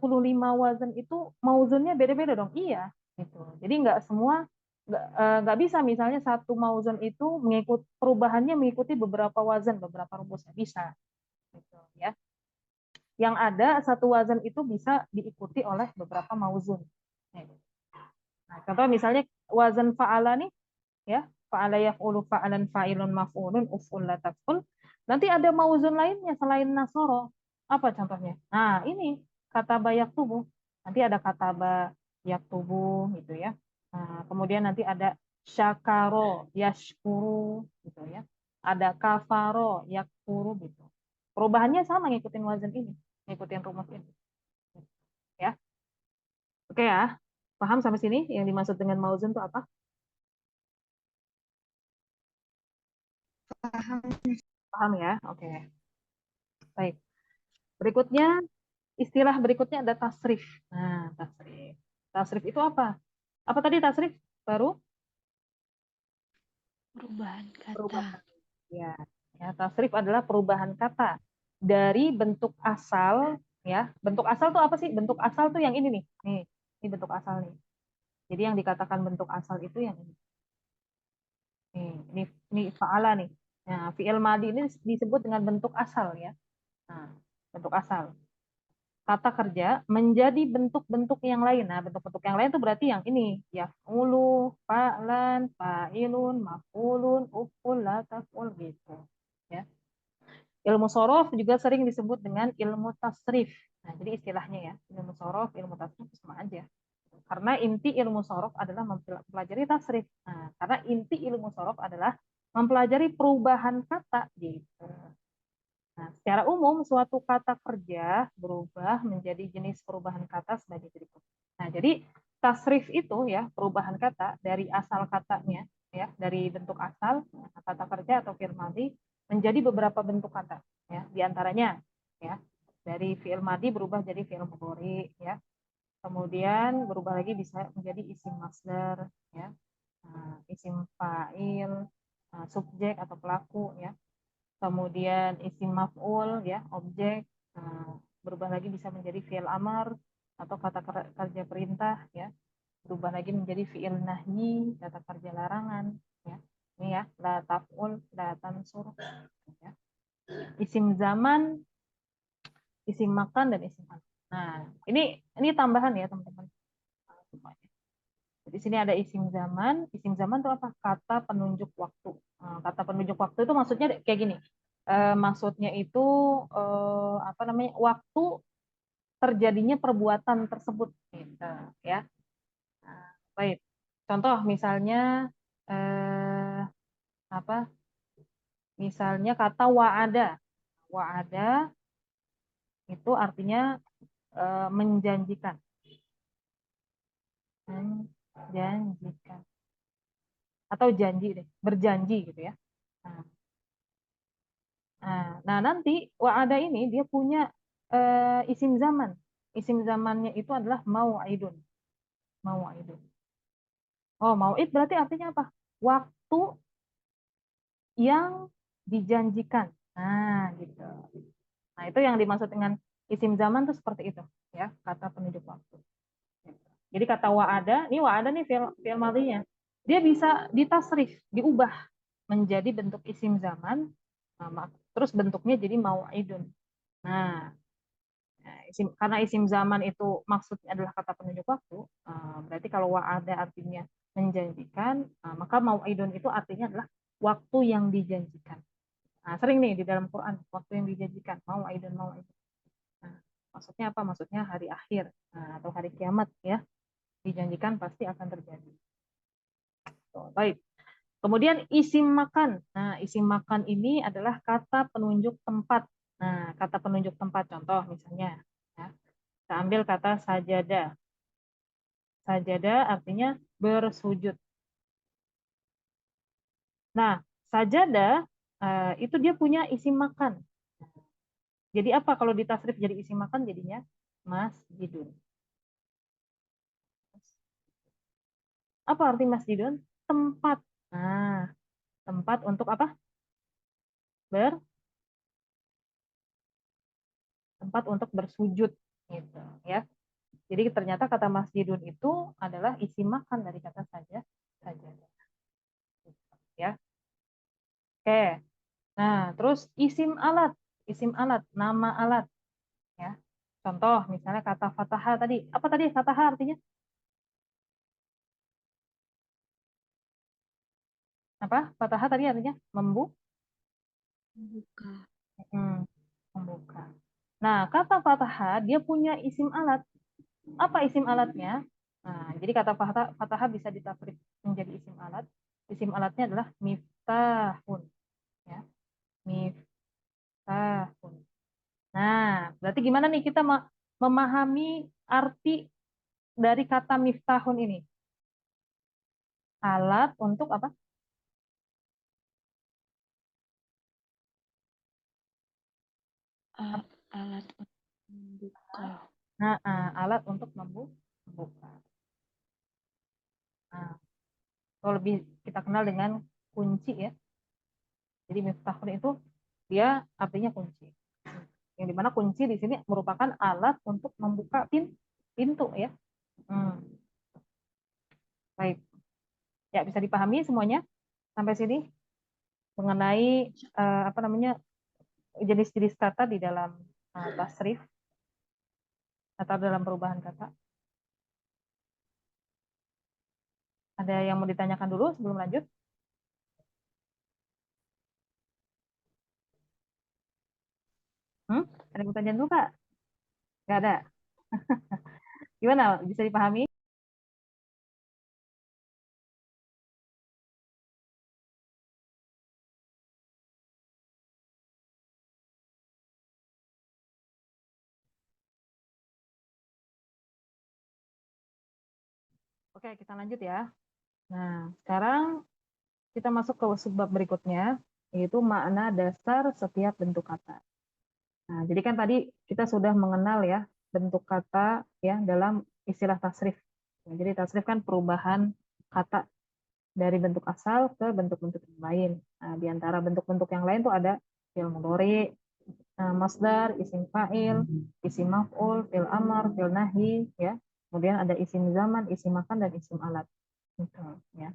wazan itu mauzunnya beda-beda dong? Iya, gitu. Jadi nggak bisa misalnya satu mauzun itu perubahannya mengikuti beberapa wazan, beberapa rumusnya bisa. Gitu, ya. Yang ada satu wazan itu bisa diikuti oleh beberapa mauzun. Nah, contoh misalnya wazan fa'ala nih, ya, fa'ala yaf'ulu fa'alan fa'ilun maf'ulun uf'ul la taf'ul. Nanti ada mauzun lainnya selain nasoro. Apa contohnya? Nah, ini kata bayak tubuh. Nanti ada kata bayak tubuh gitu ya. Nah, kemudian nanti ada syakaro, yashkuru gitu ya. Ada kafaro, yakfuru gitu. Perubahannya sama ngikutin wazan ini, ngikutin rumus ini. Ya. Oke ya. Paham sampai sini yang dimaksud dengan mauzun itu apa? Paham. Paham ya? Oke. Baik. Berikutnya, istilah berikutnya ada tasrif. Nah, tasrif. Tasrif itu apa? Apa tadi tasrif? Baru? Perubahan kata. Perubahan. Ya. Ya, tasrif adalah perubahan kata dari bentuk asal, ya. Bentuk asal tuh apa sih? Bentuk asal tuh yang ini nih. Ini bentuk asal nih. Jadi yang dikatakan bentuk asal itu yang ini. Ini fa'ala nih. Nah, fi'il madi ini disebut dengan bentuk asal ya. Nah, bentuk asal. Kata kerja menjadi bentuk-bentuk yang lain. Nah, bentuk-bentuk yang lain itu berarti yang ini, yaf'ulu, fa'lan, fa'ilun, maf'ulun, uf'ul, la taf'ul gitu. Ya. Ilmu sorof juga sering disebut dengan ilmu tasrif. Nah, jadi istilahnya ya, ilmu sorof, ilmu tasrif sama aja. Karena inti ilmu sorof adalah mempelajari tasrif. Nah, karena inti ilmu sorof adalah mempelajari perubahan kata gitu. Nah, secara umum suatu kata kerja berubah menjadi jenis perubahan kata sebagai berikut. Nah, jadi tasrif itu ya, perubahan kata dari asal katanya ya, dari bentuk asal kata kerja atau fi'il madhi menjadi beberapa bentuk kata ya. Di antaranya ya, dari fi'il madhi berubah jadi fi'il mudhari ya. Kemudian berubah lagi bisa menjadi isim masdar ya. Isim fa'il, subjek atau pelaku ya. Kemudian isim maf'ul ya, objek, berubah lagi bisa menjadi fi'il amar atau kata kerja perintah ya, berubah lagi menjadi fi'il nahyi, kata kerja larangan ya. Ini ya, la taf'ul, la tansur ya. Isim zaman, isim makan dan isim alat. Nah, ini tambahan ya, teman-teman. Di sini ada isim zaman. Isim zaman itu apa? Kata penunjuk waktu. Kata penunjuk waktu itu maksudnya kayak gini. Maksudnya itu apa namanya? Waktu terjadinya perbuatan tersebut, gitu, ya. Nah, baik. Contoh misalnya apa? Misalnya kata wa'ada. Wa'ada itu artinya menjanjikan. Menjanjikan. Atau janji deh, berjanji gitu ya. Nah, nah, nanti wa'ada ini dia punya isim zaman. Isim zamannya itu adalah mau'idun. Mau'idun. Oh, mau'id berarti artinya apa? Waktu yang dijanjikan. Nah, gitu. Nah, itu yang dimaksud dengan isim zaman tuh seperti itu, ya, kata penunjuk waktu. Jadi kata wa'ada, ini wa'ada nih fi'il madhinya. Dia bisa ditasrif, diubah menjadi bentuk isim zaman, terus bentuknya jadi mau'idun. Nah, karena isim zaman itu maksudnya adalah kata penunjuk waktu, berarti kalau wa'ada artinya menjanjikan, maka mau'idun itu artinya adalah waktu yang dijanjikan. Nah, sering nih di dalam Quran, waktu yang dijanjikan, mau'idun, mau'idun. Nah, maksudnya apa? Maksudnya hari akhir, atau hari kiamat ya, dijanjikan pasti akan terjadi. Baik. Kemudian isim makan. Nah, isim makan ini adalah kata penunjuk tempat. Nah, kata penunjuk tempat contoh misalnya, ya, kita ambil kata sajada. Sajada artinya bersujud. Nah, sajada itu dia punya isim makan. Jadi apa kalau ditasrif jadi isim makan jadinya masjidun. Apa arti masjidun? Tempat. Nah, tempat untuk apa? Tempat untuk bersujud gitu ya. Jadi ternyata kata masjidun itu adalah isim makan dari kata saja ya. Oke. Nah, terus isim alat, nama alat ya. Contoh misalnya kata fataha tadi. Apa tadi fataha artinya? Apa? Fataha tadi artinya Membuka. membuka. Nah, kata fataha dia punya isim alat. Apa isim alatnya? Nah, jadi kata fataha bisa ditafsir menjadi isim alat. Isim alatnya adalah miftahun ya. Miftahun. Nah, berarti gimana nih kita memahami arti dari kata miftahun ini? Alat untuk apa? Alat untuk membuka. Nah, alat untuk membuka. Nah, kalau lebih kita kenal dengan kunci ya. Jadi miftahun itu dia artinya kunci. Yang dimana kunci di sini merupakan alat untuk membuka pintu ya. Baik, ya bisa dipahami semuanya sampai sini mengenai apa namanya jenis-jenis kata di dalam tasrif atau dalam perubahan kata. Ada yang mau ditanyakan dulu sebelum lanjut? Ada yang mau tanya dulu Kak? Nggak ada. Gimana? Bisa dipahami? Oke, kita lanjut ya. Nah, sekarang kita masuk ke subbab berikutnya, yaitu makna dasar setiap bentuk kata. Nah, jadi kan tadi kita sudah mengenal ya bentuk kata ya dalam istilah tasrif. Nah, jadi tasrif kan perubahan kata dari bentuk asal ke bentuk-bentuk yang lain. Nah, di antara bentuk-bentuk yang lain tuh ada fi'il mudhari, masdar, isim fa'il, isim maf'ul, fi'il amar, fi'il nahi, ya. Kemudian ada isim zaman, isim makan, dan isim alat. Gitu, ya.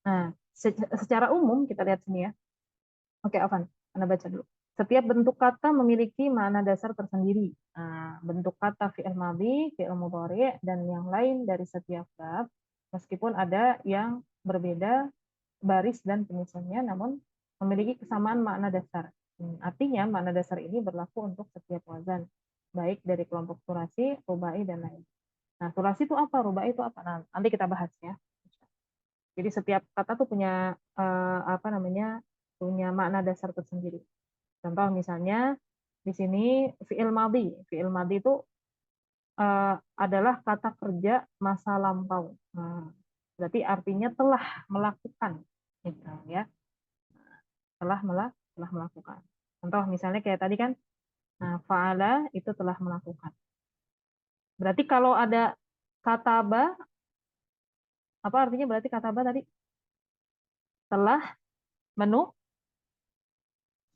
Nah, secara umum kita lihat sini ya. Oke, Afan, Anda baca dulu. Setiap bentuk kata memiliki makna dasar tersendiri. Nah, bentuk kata fi'il madhi, fi'il mudhari, dan yang lain dari setiap bab, meskipun ada yang berbeda baris dan penyusunnya, namun memiliki kesamaan makna dasar. Artinya, makna dasar ini berlaku untuk setiap wazan, baik dari kelompok surasi, rubai, dan lain. Nah, surasi itu apa? Rubai itu apa? Nah, nanti kita bahas ya. Jadi setiap kata tuh punya apa namanya? Punya makna dasar tersendiri. Contoh misalnya di sini fi'il madhi. Fi'il madhi itu adalah kata kerja masa lampau. Nah, berarti artinya telah melakukan, gitu ya. Telah melakukan. Contoh misalnya kayak tadi kan, nah, fa'ala itu telah melakukan. Berarti kalau ada kataba, apa artinya berarti kataba tadi? Telah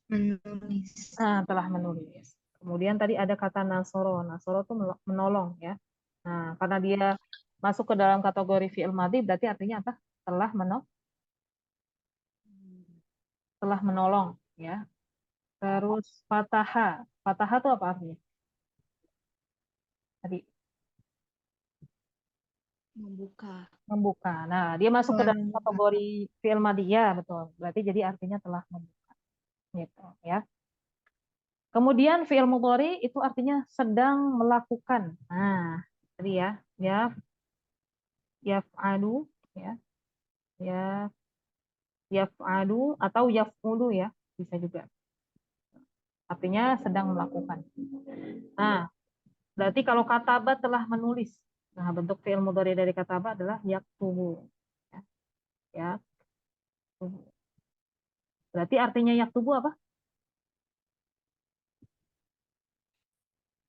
Menulis. telah menulis. Kemudian tadi ada kata nasoro. Nasoro itu menolong ya. Nah, karena dia masuk ke dalam kategori fi'il madhi, berarti artinya apa? Telah menolong ya. Terus fataha. Fataha itu apa artinya? Tadi Membuka. membuka. Nah, dia masuk ke Telah dalam membuka. kategori fi'il madhi ya, betul. Berarti jadi artinya telah membuka. Gitu ya. Kemudian fi'il mudhari itu artinya sedang melakukan. Nah, tadi ya, yaf'alu ya. Ya, yaf'alu atau yaf'ulu ya, bisa juga. Artinya sedang melakukan. Nah, berarti kalau kataba telah menulis. Nah, bentuk fi'il mudhari dari kataba adalah yaktubu. Ya, yaktubu. Berarti artinya yaktubu apa?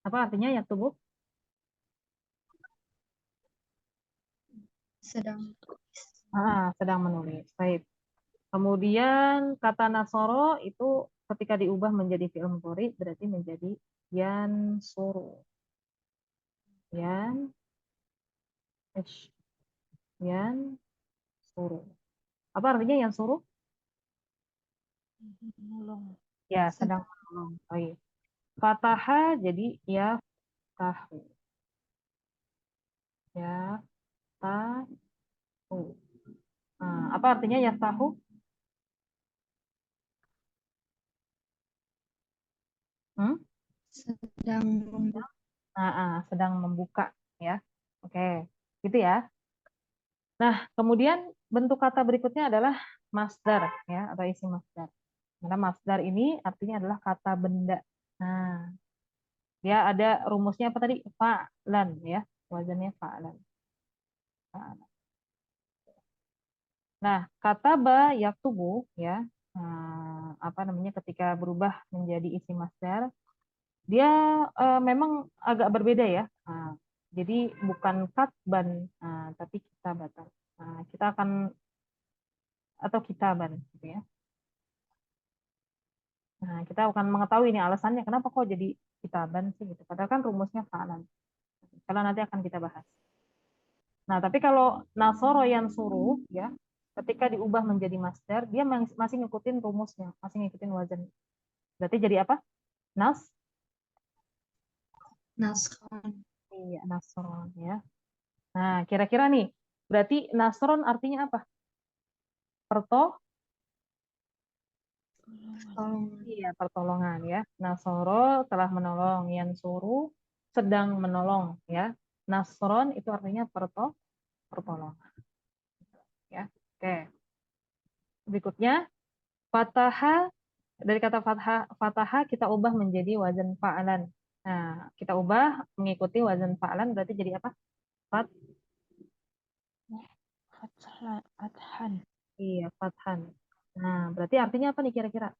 Apa artinya yaktubu? Sedang. Sedang menulis. Baik. Kemudian kata nasoro itu ketika diubah menjadi fi'il mudhari berarti menjadi yansuru. Yan yansuru. Apa artinya yansuru? Menolong. Ya, sedang Sedang. menolong. Baik. Fataha jadi ya tahu. Ya tahu. Nah, apa artinya ya tahu? Hmm? Sedang membuka. Sedang membuka ya. Oke, gitu ya. Nah, kemudian bentuk kata berikutnya adalah masdar ya atau isi masdar. Karena masdar ini artinya adalah kata benda. Nah, dia ada rumusnya apa tadi? Fa'lan ya. Wazannya fa'lan. Nah, kata ba yaktubu ya, apa namanya ketika berubah menjadi isi masdar, dia memang agak berbeda ya. Jadi bukan katban, tapi kitabatan. Kita akan atau kitaban, gitu ya. Nah, kita akan mengetahui ini alasannya kenapa kok jadi kitaban sih gitu. Padahal kan rumusnya fa'lan. Kalau nanti akan kita bahas. Nah, tapi kalau nasoro yang suruh ya, ketika diubah menjadi masdar, dia masih ngikutin rumusnya, masih ngikutin wazan. Berarti jadi apa? Nas? Nasron. Iya, nasron ya. Nah, kira-kira nih, berarti nasron artinya apa? Pertolongan. Iya, pertolongan ya. Nasoro telah menolong, yang suruh sedang menolong ya. Nasron itu artinya pertolongan ya. Oke. Berikutnya fataha, dari kata fataha kita ubah menjadi wazan fa'alan. Nah, kita ubah mengikuti wazan fa'alan berarti jadi apa? Fathan. Iya, fathan. Nah, berarti artinya apa nih kira-kira?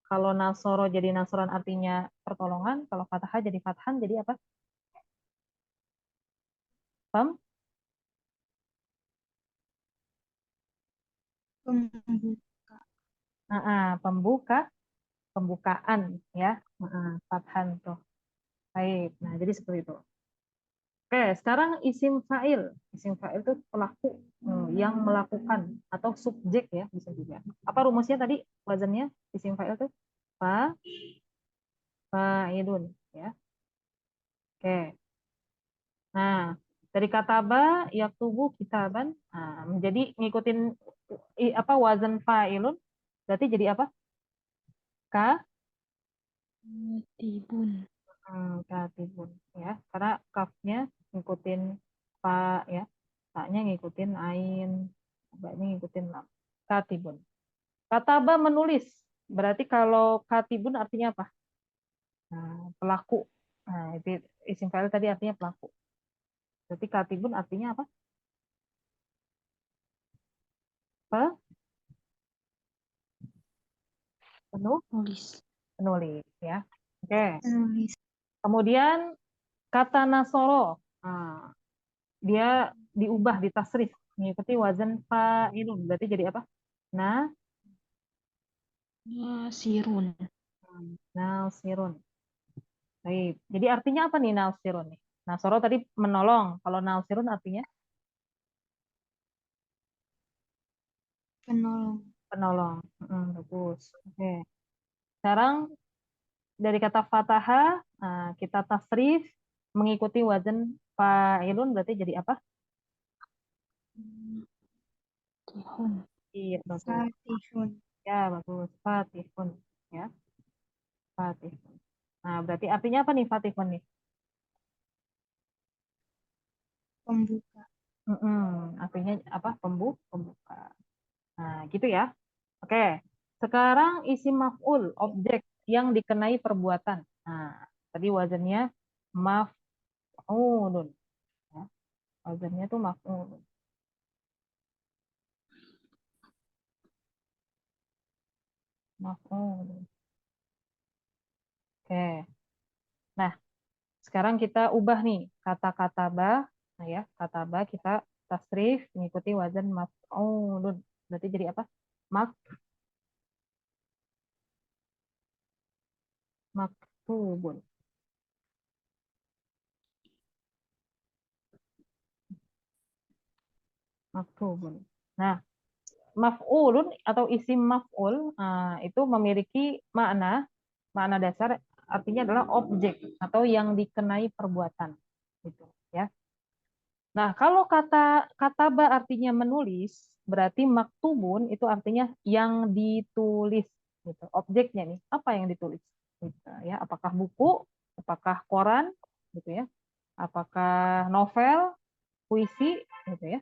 Kalau nasoro jadi nasron artinya pertolongan, kalau fathah jadi fathan jadi apa? Pem? Pembuka. Pembuka, pembukaan ya. Fathan tuh. Baik. Nah, jadi seperti itu. Oke, sekarang isim fa'il. Isim fa'il itu pelaku yang melakukan atau subjek ya bisa juga. Apa rumusnya tadi wazannya isim fa'il itu? Fa, fa'ilun ya. Oke. Nah, dari kata ba yaktubu kitaban menjadi ngikutin apa wazan fa'ilun berarti jadi apa? Ka Tibun. katibun ya. Karena kafnya ngikutin fa ya. Ta-nya ngikutin ain, ba-nya ngikutin lam. Katibun. Kataba menulis. Berarti kalau katibun artinya apa? Pelaku. Nah, itu isim fa'il tadi artinya pelaku. Berarti katibun artinya apa? Pe- Nulis. Penulis ya. Oke. Penulis. Kemudian kata nasoro. Dia diubah, ditasrif mengikuti wazan fa'ilun. Berarti jadi apa? Nah, Nasirun. nasirun. Baik. Jadi artinya apa nih nasirun nih? Nasoro tadi menolong. Kalau nasirun artinya Penolong. penolong. Bagus. Oke. Sekarang dari kata fataha kita tasrif mengikuti wazan fa'ilun berarti jadi apa? Tihun. Iya, bagus. Fatihun. Ya, bagus. Fatihun. Ya, fatihun. Nah, berarti artinya apa nih fatihun nih? Pembuka. Artinya apa? Pembuka. Nah, gitu ya. Oke. Sekarang isi maf'ul, objek yang dikenai perbuatan. Nah, tadi wazannya maf'ulun. Ya, wazannya tuh maf'ulun. Maf'ulun. Oke. Nah, sekarang kita ubah nih kata-kata ba. Nah ya, kata ba kita tasrif mengikuti wazan maf'ulun. Berarti jadi apa? Mak maktubun. Maktubun. Nah, maf'ulun atau isim maf'ul itu memiliki makna dasar artinya adalah objek atau yang dikenai perbuatan gitu ya. Nah, kalau kata ba artinya menulis, berarti maktubun itu artinya yang ditulis gitu. Objeknya nih, apa yang ditulis? Gitu, ya, apakah buku, apakah koran gitu ya. Apakah novel, puisi gitu ya.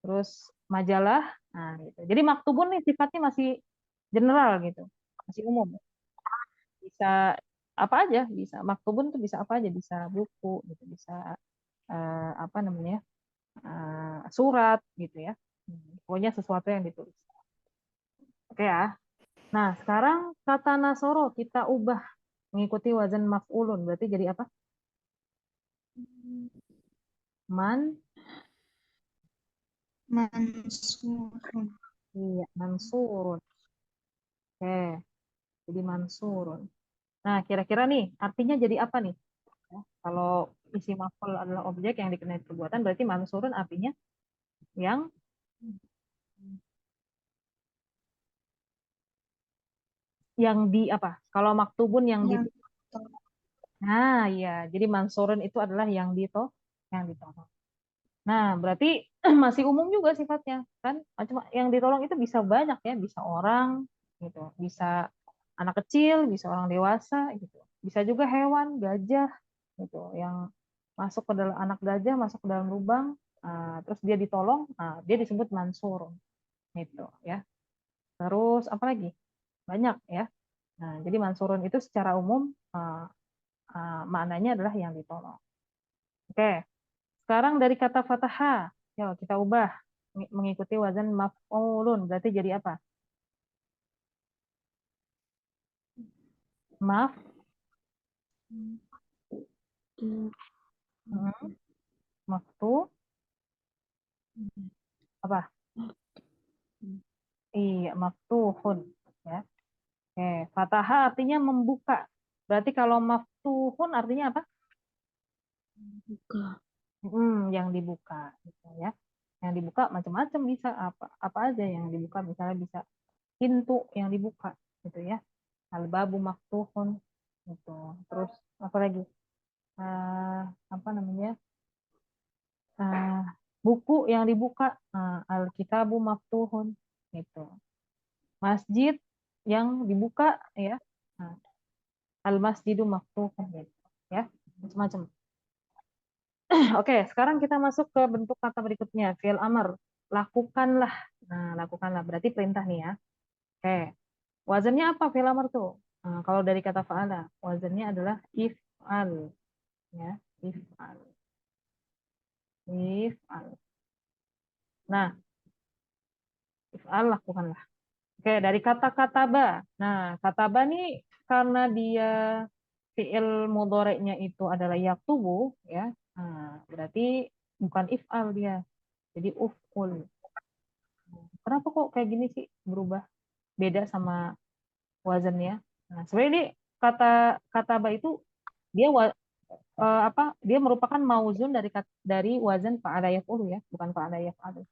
Terus majalah. Nah, gitu. Jadi maktubun nih sifatnya masih general gitu, masih umum. Bisa apa aja, bisa maktubun tuh bisa apa aja, bisa buku gitu, bisa apa namanya surat gitu ya. Pokoknya sesuatu yang ditulis. Oke ya. Nah sekarang kata nasoro kita ubah mengikuti wazan maf'ulun berarti jadi apa? Man, Mansurun. iya mansurun. Oke, jadi mansurun. Nah, kira-kira nih artinya jadi apa nih? Ya, kalau isi maf'ul adalah objek yang dikenai perbuatan, berarti mansurun artinya yang di apa? Kalau maktubun yang di. Yang Nah, ya. Jadi mansurun itu adalah yang ditolong. Nah, berarti masih umum juga sifatnya, kan? Cuma yang ditolong itu bisa banyak ya, bisa orang gitu, bisa anak kecil, bisa orang dewasa gitu. Bisa juga hewan, gajah gitu, yang masuk ke dalam anak gajah masuk ke dalam lubang, terus dia ditolong, dia disebut mansur gitu ya. Terus apa lagi? Banyak ya. Nah, jadi mansurun itu secara umum maknanya adalah yang ditolong. Oke, sekarang dari kata fataha, yuk kita ubah mengikuti wazan maf'ulun. Berarti jadi apa? Maf, Tu. maftu, apa? Iya, maftuhun. Ya. Oke, fataha artinya membuka. Berarti kalau maftuhun artinya apa? Buka. Yang dibuka, gitu ya. Yang dibuka macam-macam bisa apa apa aja yang dibuka, misalnya bisa pintu yang dibuka, gitu ya. Al-babu maftuhun, gitu. Terus apa lagi? Eh, apa namanya? Eh, buku yang dibuka, al-kitabu maftuhun, gitu. Masjid yang dibuka, ya. Nah, al-masjidu maftuhun, gitu. Ya, macam-macam. Oke, sekarang kita masuk ke bentuk kata berikutnya, fi'il amr. Lakukanlah. Nah, lakukanlah berarti perintah nih ya. Oke. Wazannya apa fi'il amr tuh? Nah, kalau dari kata fa'ala, wazannya adalah if'al, ya. If'al. If'al. Nah, if'al lakukanlah. Oke, dari kata kataba. Nah, kataba nih karena dia fi'il mudhari'nya itu adalah yaktubu, ya. Nah, berarti bukan if'al dia. Jadi uf'ul. Kenapa kok kayak gini sih berubah beda sama wazannya? Nah, sebenarnya ini kata kataba itu dia apa? Dia merupakan mauzun dari wazan fa'ala yaf'ulu ya, bukan fa'ala yaf'alu.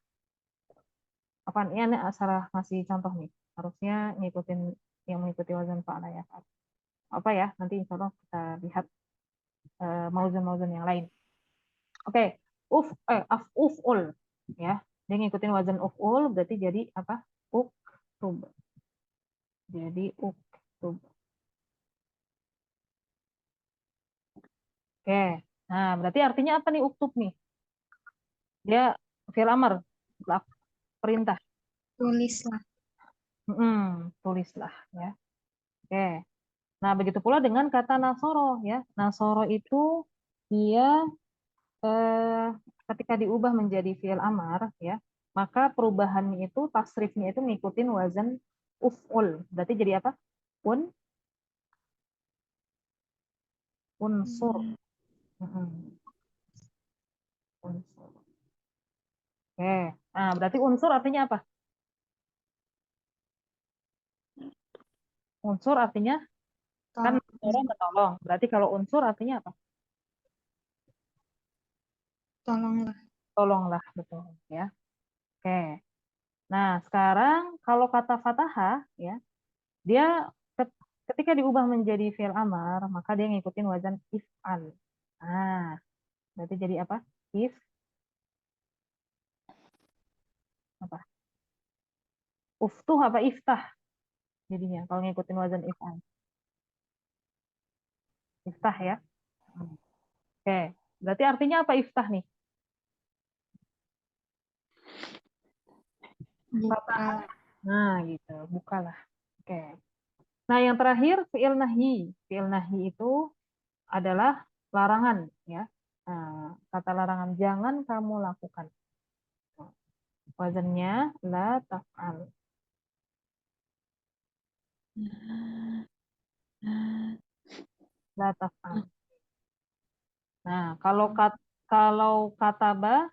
Apaan? Ini salah ngasih contoh nih. Harusnya ngikutin yang mengikuti wazan fa'ala yaf'alu. Apa ya? Nanti insya Allah kita lihat mauzan-mauzan yang lain. Oke, uf'ul ya. Dia ngikutin wazan uf'ul berarti jadi apa? Uktub. Jadi uktub. Oke. Nah, berarti artinya apa nih uktub nih? Dia fi'il amr, perintah. Tulislah. Tulislah ya. Oke. Nah, begitu pula dengan kata nasoro ya. Nasoro itu dia eh, ketika diubah menjadi fi'il amr ya, maka perubahannya itu tasrifnya itu ngikutin wazan uf'ul. Berarti jadi apa? Unsur. Mm-mm. Unsur. Oke. Nah, berarti unsur artinya apa? Unsur artinya kan Tolong. menolong. Berarti kalau unsur artinya apa? Tolonglah. Tolonglah, betul ya. Oke. Nah, sekarang kalau kata fataha ya, dia ketika diubah menjadi fi'il amar, maka dia ngikutin wazan if'al. Nah, berarti jadi apa? Apa? Uftuh apa iftah jadinya kalau ngikutin wazan if'al. Iftah ya. Oke. Berarti artinya apa iftah nih? Buka. Nah, gitu. Bukalah. Oke. Nah, yang terakhir fi'il nahi. Fi'il nahi itu adalah larangan ya. Nah, kata larangan jangan kamu lakukan. Wazannya la taf'al. La taf'al. Nah, kalau kataba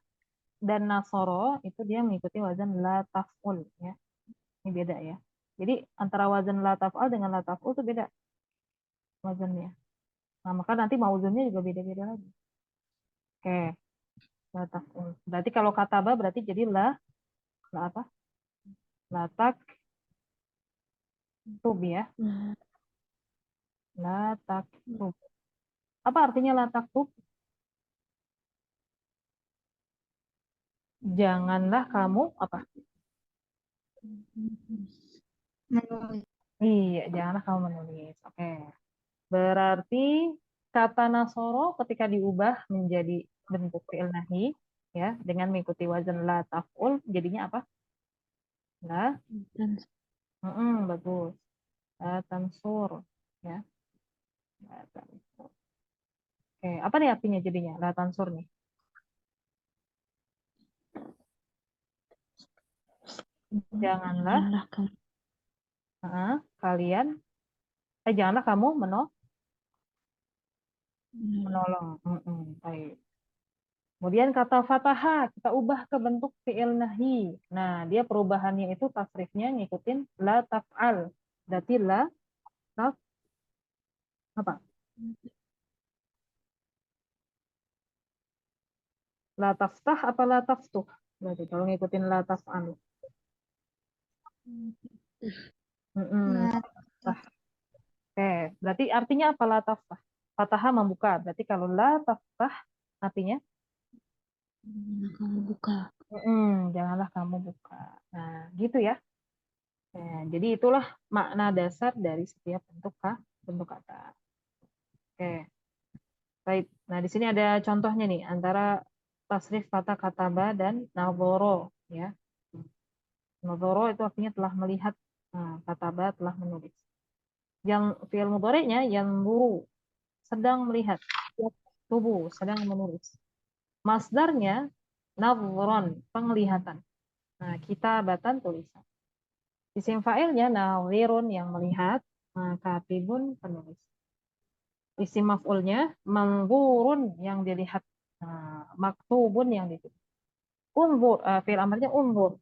dan nasoro itu dia mengikuti wazan la taf'ul ya. Ini beda ya. Jadi antara wazan la taf'al dengan la taf'ul itu beda wazannya. Nah, maka nanti mauzannya juga beda-beda lagi. Oke, la taf'ul. Berarti kalau kataba berarti jadi la apa? La taktub ya. La taktub. Apa artinya la taktub? Janganlah kamu apa? Menulis. Iya, janganlah kamu menulis. Oke. Berarti kata nasoro ketika diubah menjadi bentuk fi'il nahi ya dengan mengikuti wazan la taf'ul jadinya apa? La, bagus. La tansur ya. La tansur. Oke, apa nih artinya jadinya la tansur nih? Janganlah Janganlah kamu kalian, janganlah kamu menolong. menolong. Baik. Kemudian kata fataha kita ubah ke bentuk fi'il nahi. Nah, dia perubahannya itu tasrifnya ngikutin la taf'al. Berarti la taf apa? La taftah apa la taftuh? Berarti kalau ngikutin la taf'al. La La taftah. Oke, berarti artinya apa la taftah? Fataha membuka. Berarti kalau la taftah artinya Janganlah kamu buka. janganlah kamu buka. Nah, gitu ya. Nah, jadi itulah makna dasar dari setiap bentuk kata. Oke, baik. Nah, di sini ada contohnya nih antara tasrif kata kataba dan nadhoro, ya. Nadhoro itu artinya telah melihat. Nah, kataba telah menulis. Yang fi'il mudhari'nya yang buru sedang melihat. Tubuh sedang menulis. Masdarnya nadhron, penglihatan. Nah, kitabatan tulisan. Isim fa'ilnya nadhirun yang melihat, katibun penulis. Isim maf'ulnya manzurun yang dilihat, maktubun yang ditulis. Unzur, fi'il amarnya unzur.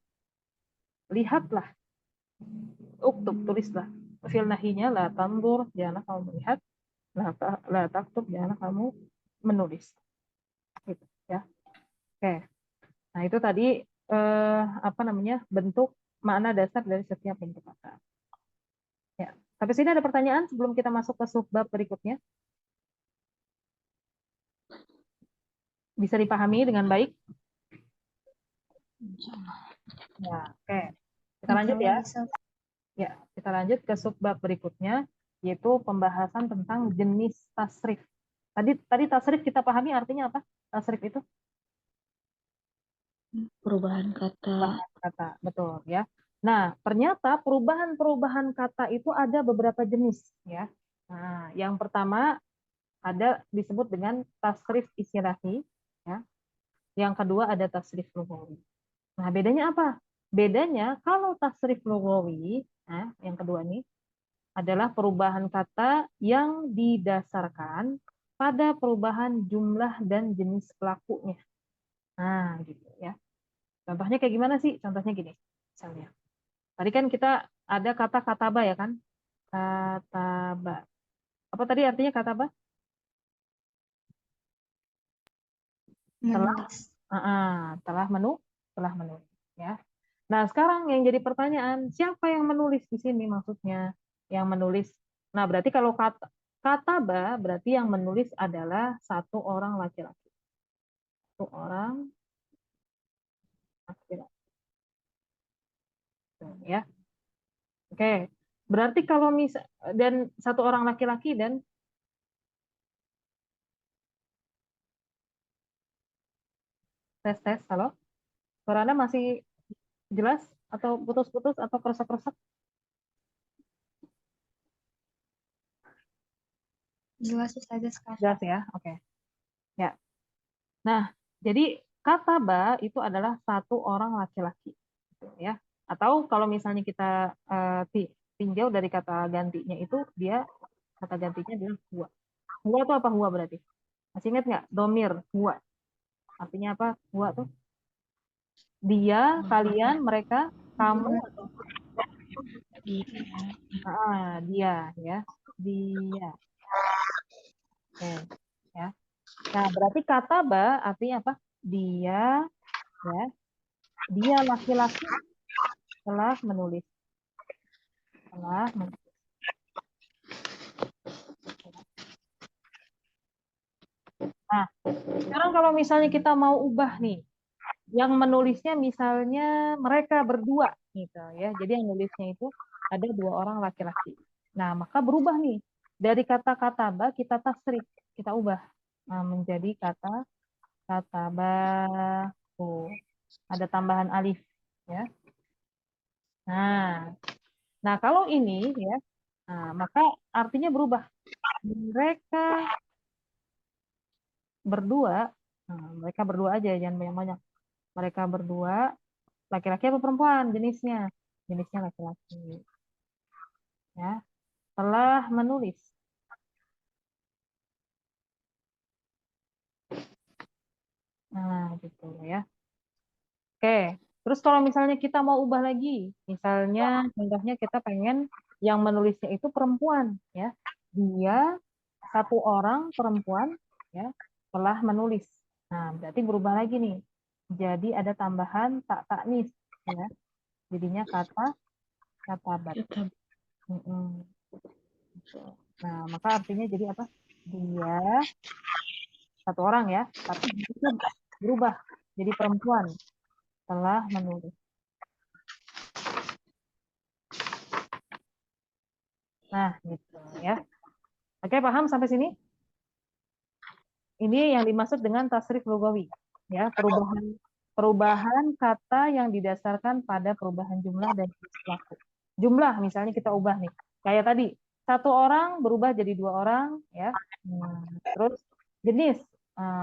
Lihatlah. Uktub, tulislah. Fi'il nahinya la tanzur, janganlah kamu melihat. La taktub, janganlah kamu menulis. Gitu, ya. Oke. Nah, itu tadi apa namanya? Bentuk makna dasar dari setiap bentuk kata. Ya. Sampai sini ada pertanyaan sebelum kita masuk ke subbab berikutnya? Bisa dipahami dengan baik? Ya, oke. Kita lanjut ya. Ya, kita lanjut ke subbab berikutnya, yaitu pembahasan tentang jenis tasrif. Tadi tasrif kita pahami artinya apa? Tasrif itu Perubahan kata. perubahan kata, betul ya. Nah, ternyata perubahan-perubahan kata itu ada beberapa jenis ya. Nah, yang pertama ada disebut dengan tasrif istilahi ya. Yang kedua ada tasrif lughawi. Nah, bedanya apa? Bedanya kalau tasrif lughawi, nah, yang kedua nih adalah perubahan kata yang didasarkan pada perubahan jumlah dan jenis pelakunya. Nah, gitu ya. Contohnya kayak gimana sih? Contohnya gini, misalnya. Tadi kan kita ada kata kataba ya kan? Kataba. Apa tadi artinya kataba? Telah, menulis. telah menulis. Ya. Nah, sekarang yang jadi pertanyaan, siapa yang menulis di sini maksudnya? Yang menulis. Nah, berarti kalau kataba, berarti yang menulis adalah satu orang laki-laki. Satu orang laki-laki. Ya. Oke. Berarti kalau dan satu orang laki-laki dan tes, halo? Suara Anda masih jelas atau putus-putus atau kerusak-kerusak? Jelas saja sekarang. Jelas ya, oke. Ya. Nah, jadi kata ba itu adalah satu orang laki-laki, gitu ya. Atau kalau misalnya kita tinjau dari kata gantinya itu dia kata gantinya adalah huwa. Huwa itu apa huwa berarti? Masih ingat nggak? Domir huwa. Artinya apa? Huwa tuh dia, kalian, mereka, kamu atau dia ya. Dia. Oke, ya. Nah, berarti kata ba artinya apa? Dia ya. Dia laki-laki telah menulis. Telah menulis. Nah, sekarang kalau misalnya kita mau ubah nih, yang menulisnya misalnya mereka berdua gitu ya. Jadi yang nulisnya itu ada dua orang laki-laki. Nah, maka berubah nih. Dari kata-kata ba kita tasrif, kita ubah menjadi kata katabahu. Ada tambahan alif ya. Nah, kalau ini ya, maka artinya berubah. Mereka berdua, mereka berdua aja jangan banyak-banyak. Mereka berdua laki-laki apa perempuan jenisnya? Jenisnya laki-laki. Ya, telah menulis. Nah, gitu ya. Oke, terus kalau misalnya kita mau ubah lagi, misalnya contohnya kita pengen yang menulisnya itu perempuan, ya, dia satu orang perempuan, ya, telah menulis. Nah, berarti berubah lagi nih. Jadi ada tambahan tak taknis, ya. Jadinya katabat. Kata Nah, maka artinya jadi apa? Dia satu orang ya, tapi itu berubah jadi perempuan telah menulis. Nah, gitu ya. Oke, paham sampai sini? Ini yang dimaksud dengan tasrif lugawi, ya, perubahan kata yang didasarkan pada perubahan jumlah dan jenis pelaku. Jumlah misalnya kita ubah nih, kayak tadi satu orang berubah jadi dua orang, ya. Terus jenis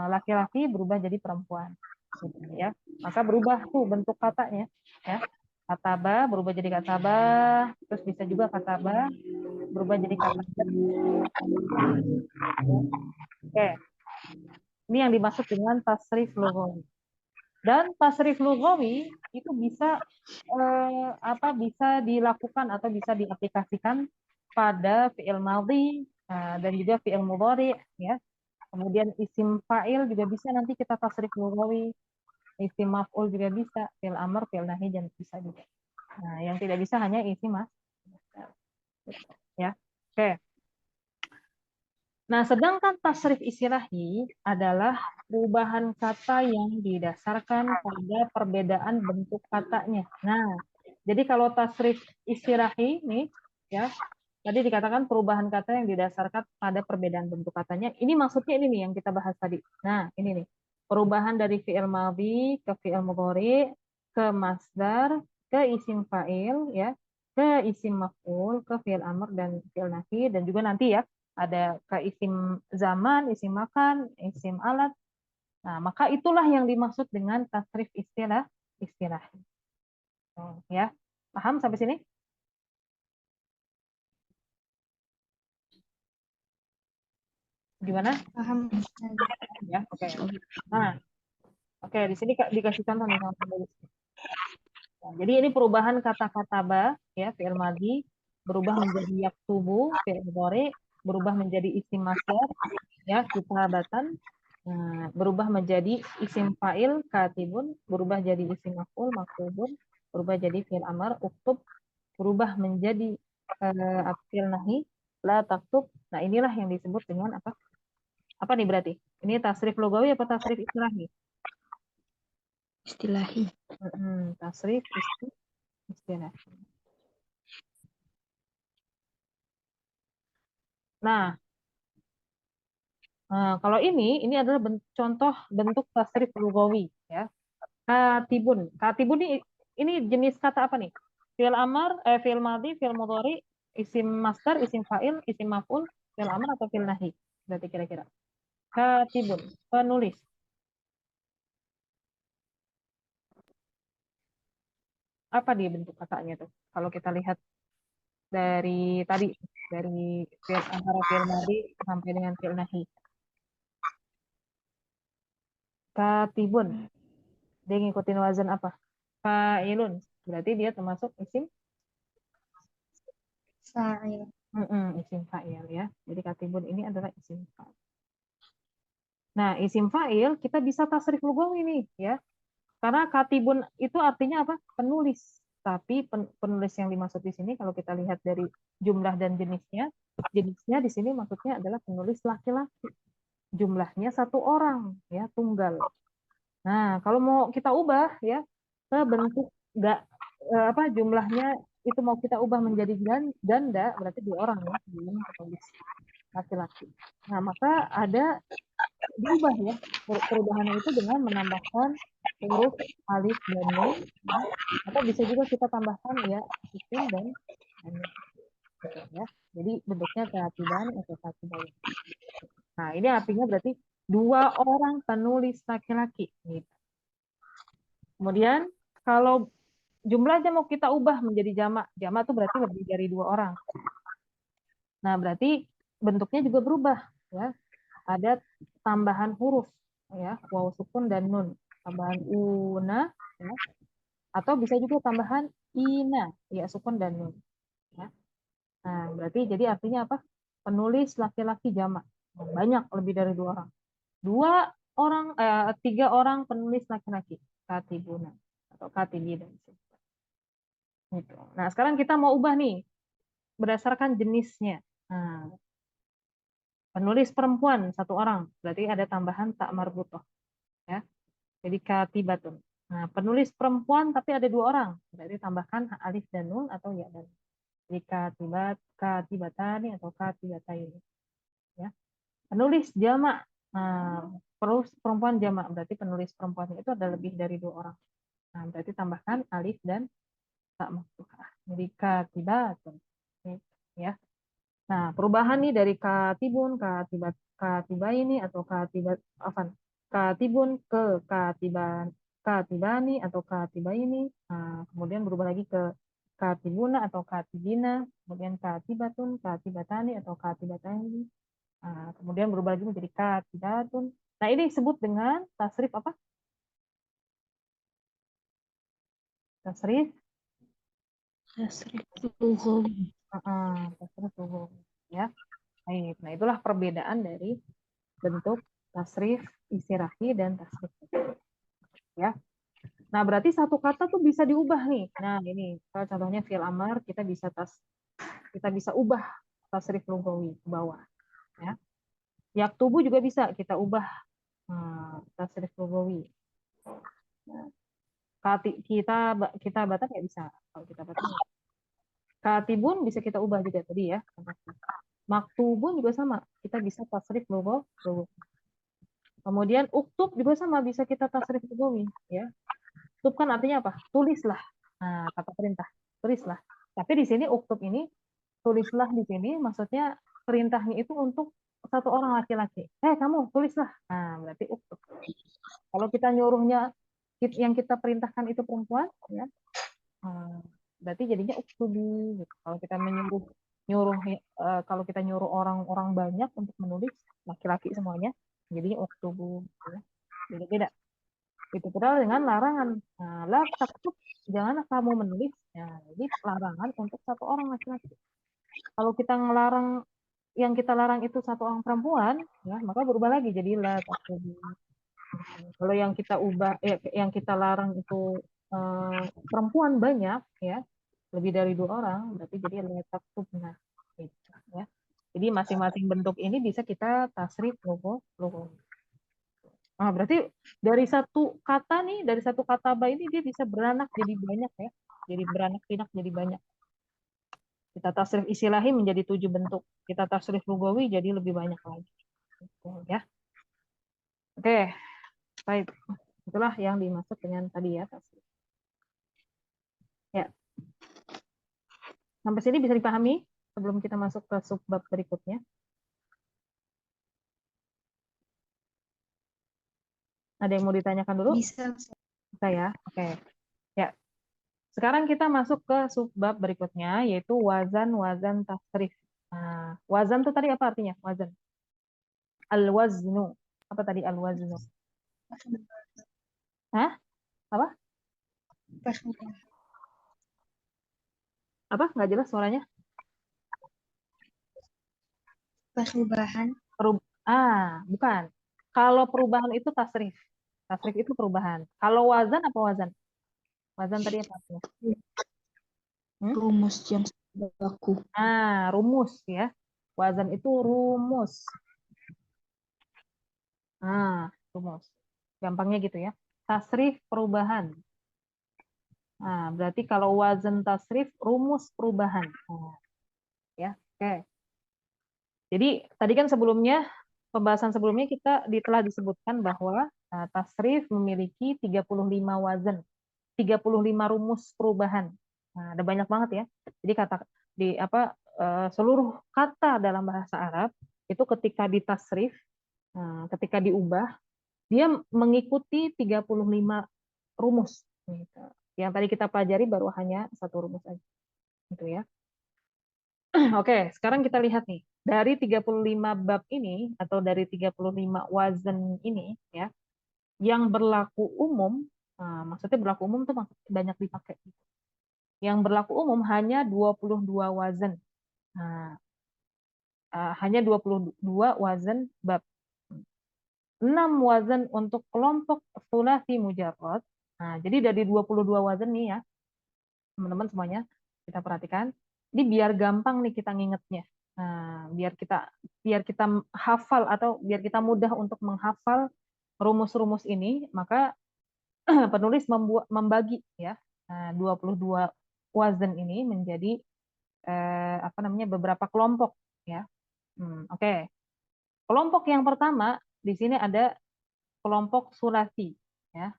laki-laki berubah jadi perempuan, gitu, ya. Maka berubah tuh bentuk katanya, ya. Kataba berubah jadi kataba, terus bisa juga kataba berubah jadi katabat. Oke. Ini yang dimaksud dengan tasrif lughawi. Dan tasrif lughawi itu bisa bisa dilakukan atau bisa diaplikasikan pada fi'il madhi dan juga fi'il mudhari, ya. Kemudian isim fa'il juga bisa nanti kita tasrif lughawi. Isim maf'ul juga bisa, fi'il amr, fi'il nahi dan bisa juga. Nah, yang tidak bisa hanya isim mas. Ya. Oke. Nah, sedangkan tasrif istilahi adalah perubahan kata yang didasarkan pada perbedaan bentuk katanya. Nah, jadi kalau tasrif istilahi nih, ya, tadi dikatakan perubahan kata yang didasarkan pada perbedaan bentuk katanya. Ini maksudnya ini nih yang kita bahas tadi. Nah, ini nih. Perubahan dari fi'il madhi ke fi'il mudhari, ke masdar, ke isim fa'il, ya, ke isim maf'ul, ke fi'il amr dan fi'il nahi, dan juga nanti ya ada ke isim zaman, isim makan, isim alat. Nah, maka itulah yang dimaksud dengan tasrif istilah. Ya, paham sampai sini? Gimana? Paham. Ya, oke. Nah, oke, di sini dikasih contoh nih sama penulis. Nah, jadi ini perubahan kata-kata ya, fi'il madhi berubah menjadi yaktubu, fi'il mudhari berubah menjadi isim masdar, ya, kitabatan. Nah, berubah menjadi isim fa'il katibun, berubah jadi isim maf'ul maktubun, berubah jadi fi'il amar uktub, berubah menjadi fi'il nahi la taktub. Nah, inilah yang disebut dengan apa? Apa nih berarti? Ini tasrif lugawi apa tasrif istilahi? istilahi. Tasrif istilahi. Nah, kalau ini adalah contoh bentuk tasrif lugawi, ya. Katibun. Katibun ini jenis kata apa nih? Fi'il amar, fi'il madhi, fi'il mudhari, isim masdar, isim fa'il, isim maf'ul, fi'il amar atau fi'il nahi? Berarti kira-kira. Katibun, penulis. Apa dia bentuk katanya tuh? Kalau kita lihat dari tadi, dari antara fi'il madhi sampai dengan fi'il nahi. Katibun. Dia ngikutin wazan apa? Fa'ilun. Berarti dia termasuk isim Fa'il. isim fa'il, ya. Jadi katibun ini adalah isim fa'il. Nah, isim fa'il kita bisa tasrif lugawi nih, ya. Karena katibun itu artinya apa? Penulis. Tapi penulis yang dimaksud di sini kalau kita lihat dari jumlah dan jenisnya di sini maksudnya adalah penulis laki-laki. Jumlahnya satu orang, ya, tunggal. Nah, kalau mau kita ubah, ya, ke bentuk enggak jumlahnya itu mau kita ubah menjadi ganda, berarti dua orang, ya, penulis laki-laki. Nah, maka ada diubah, ya, perubahan itu dengan menambahkan huruf alif dan nun, ya. Atau bisa juga kita tambahkan, ya, isim dan gitu, ya. Jadi bentuknya katiban atau katibain. Nah, ini artinya berarti dua orang penulis laki-laki, gitu. Kemudian kalau jumlahnya mau kita ubah menjadi jamak. Jamak itu berarti lebih dari 2 orang. Nah, berarti bentuknya juga berubah, ya. Ada tambahan huruf, ya, waw sukun dan nun. Tambahan una, ya. Atau bisa juga tambahan ina, ya, sukun dan nun. Ya. Nah, berarti jadi artinya apa? Penulis laki-laki jamak. Banyak, lebih dari 2 orang. 3 orang penulis laki-laki. Katibuna atau katibina. Gitu. Nah, sekarang kita mau ubah nih berdasarkan jenisnya. Nah, penulis perempuan 1 orang, berarti ada tambahan tak marbutoh, ya. Jadi katibatun. Nah, penulis perempuan tapi ada 2 orang, berarti tambahkan alif dan nun atau ya dan. Jadi katibatani atau katibataini, ya. Penulis jamak. Nah, penulis perempuan jamak, berarti penulis perempuan itu ada lebih dari 2 orang. Nah, berarti tambahkan alif dan tak maftuhah. Jadi katibatun. Ya. Nah, perubahan nih dari katibun, katibaini atau katibun ke katibani atau katibaini. Nah, kemudian berubah lagi ke katibuna atau katibina, kemudian katibatun, katibatani atau katibatani. Nah, kemudian berubah lagi menjadi katibatun. Nah, ini disebut dengan tasrif apa? Tasrif Tasrif lughawi. tasrif lughah, ya. Baik. Nah, itulah perbedaan dari bentuk tasrif istirahi dan tasrif, ya. Nah, berarti satu kata tuh bisa diubah nih. Nah, ini kalau contohnya fi'il amar kita bisa ubah tasrif lughawi ke bawah, ya. Yaktubu juga bisa kita ubah tasrif lughawi. Kita batat nggak bisa. Kalau kita batat katibun bisa kita ubah juga tadi, ya. Maktubun juga sama, kita bisa tasrif lughawi. Kemudian uktub juga sama, bisa kita tasrif lughawi, ya. Uktub kan artinya apa? Tulislah. Nah, kata perintah, tulislah. Tapi di sini uktub ini, tulislah di sini maksudnya perintahnya itu untuk 1 orang laki-laki. Kamu tulislah. Nah, berarti uktub. Kalau kita nyuruhnya, yang kita perintahkan itu perempuan, ya, berarti jadinya uktubi. Gitu. Kalau kita kalau kita nyuruh orang-orang banyak untuk menulis, laki-laki semuanya, jadinya uktubu. Ya. Beda-beda. Itu pula dengan larangan. Nah, la taktub, janganlah kamu menulis. Nah, jadi larangan untuk 1 orang laki-laki. Kalau kita ngelarang, yang kita larang itu 1 orang perempuan, ya, maka berubah lagi jadi la taktub. Kalau yang kita yang kita larang itu perempuan banyak, ya, lebih dari 2 orang, berarti jadi la taktub. Nah, gitu, ya. Jadi masing-masing bentuk ini bisa kita tasrif logo. Nah, berarti dari satu kata nih, dari satu kata ba ini dia bisa beranak jadi banyak, ya. Jadi beranak pinak jadi banyak. Kita tasrif istilahi menjadi 7 bentuk. Kita tasrif lugawi jadi lebih banyak lagi. Gitu, ya. Oke, baik. Itulah yang dimaksud dengan tadi, ya, tasrif. Ya. Sampai sini bisa dipahami sebelum kita masuk ke subbab berikutnya. Ada yang mau ditanyakan dulu? Bisa. Bisa, ya. Oke. Ya. Sekarang kita masuk ke subbab berikutnya, yaitu wazan tasrif. Nah, wazan itu tadi apa artinya? Wazan. Al-waznu. Apa tadi al-waznu? Hah? Apa? Apa? Nggak jelas suaranya. Perubahan. Bukan. Kalau perubahan itu tasrif. Tasrif itu perubahan. Kalau wazan apa wazan? Wazan tadi apa artinya? Rumus yang baku. Rumus, ya. Wazan itu rumus. Rumus. Gampangnya gitu, ya. Tasrif perubahan. Nah, berarti kalau wazan tasrif rumus perubahan. Ya, oke. Jadi tadi kan pembahasan sebelumnya kita telah disebutkan bahwa tasrif memiliki 35 wazan, 35 rumus perubahan. Nah, ada banyak banget, ya. Jadi seluruh kata dalam bahasa Arab itu ketika ditasrif, ketika diubah, dia mengikuti 35 rumus. Gitu. Yang tadi kita pelajari baru hanya satu rumus aja. Gitu ya. Oke, sekarang kita lihat nih. Dari 35 bab ini atau dari 35 wazan ini ya, yang berlaku umum, maksudnya berlaku umum tuh banyak dipakai. Yang berlaku umum hanya 22 wazan. Nah, hanya 22 wazan bab. 6 wazan untuk kelompok sulasi mujarrad. Nah, jadi dari 22 wazan nih ya, teman-teman semuanya, kita perhatikan. Ini biar gampang nih kita ngingetnya. Nah, biar kita hafal atau biar kita mudah untuk menghafal rumus-rumus ini, maka penulis membagi ya 22 wazan ini menjadi apa namanya beberapa kelompok ya. Oke. Kelompok yang pertama di sini ada kelompok sulasi ya.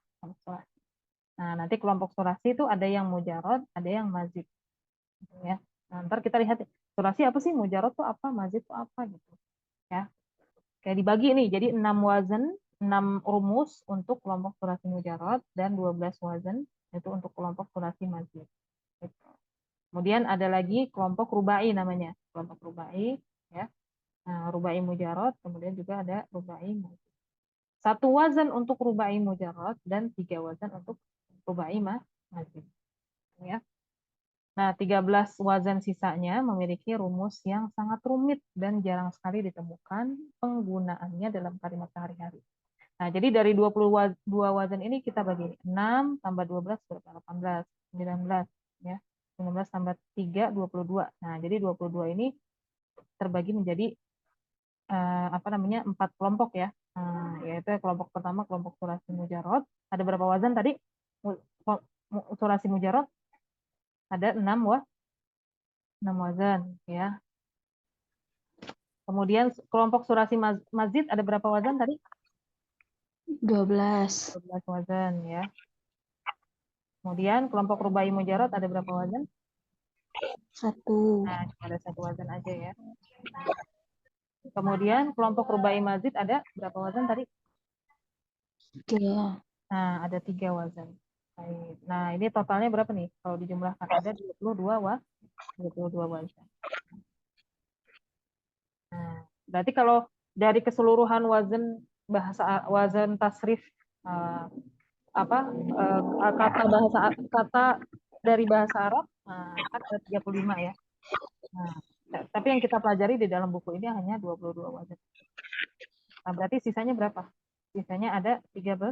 Nah, nanti kelompok sulasi itu ada yang mujarrad, ada yang mazid ya. Nah, ntar kita lihat sulasi apa sih, mujarrad itu apa, mazid itu apa gitu ya. Kayak dibagi nih, jadi 6 wazan, 6 rumus untuk kelompok sulasi mujarrad dan 12 wazan itu untuk kelompok sulasi mazid. Gitu. Kemudian ada lagi kelompok rubai namanya, kelompok rubai ya. Nah, rubai mujarrad, kemudian juga ada rubai mazid. 1 wazan untuk rubai mujarrad dan 3 wazan untuk rubai mazid. Ya. Nah, 13 wazan sisanya memiliki rumus yang sangat rumit dan jarang sekali ditemukan penggunaannya dalam kalimat sehari-hari. Nah, jadi dari 22 wazan ini kita bagi 6 tambah 12 berapa? 18, 19 ya. 19 tambah 3 22. Nah, jadi 22 ini terbagi menjadi apa namanya? 4 kelompok ya. Yaitu kelompok pertama kelompok sulasi mujarrad. Ada berapa wazan tadi? Sulasi mujarrad ada 6 wazan ya. Kemudian kelompok sulasi mazid ada berapa wazan tadi? 12. 12 wazan ya. Kemudian kelompok rubai mujarrad ada berapa wazan? 1. Nah, ada 1 wazan aja ya. Kemudian kelompok rubai mazid ada berapa wazan tadi? 3. Nah, ada 3 wazan. Baik. Nah, ini totalnya berapa nih? Kalau dijumlahkan ada 22 wazan. Nah, berarti kalau dari keseluruhan wazan tasrif kata dari bahasa Arab kan ada 35 ya. Nah, tapi yang kita pelajari di dalam buku ini hanya 22 wazan. Nah, berarti sisanya berapa? Sisanya ada 13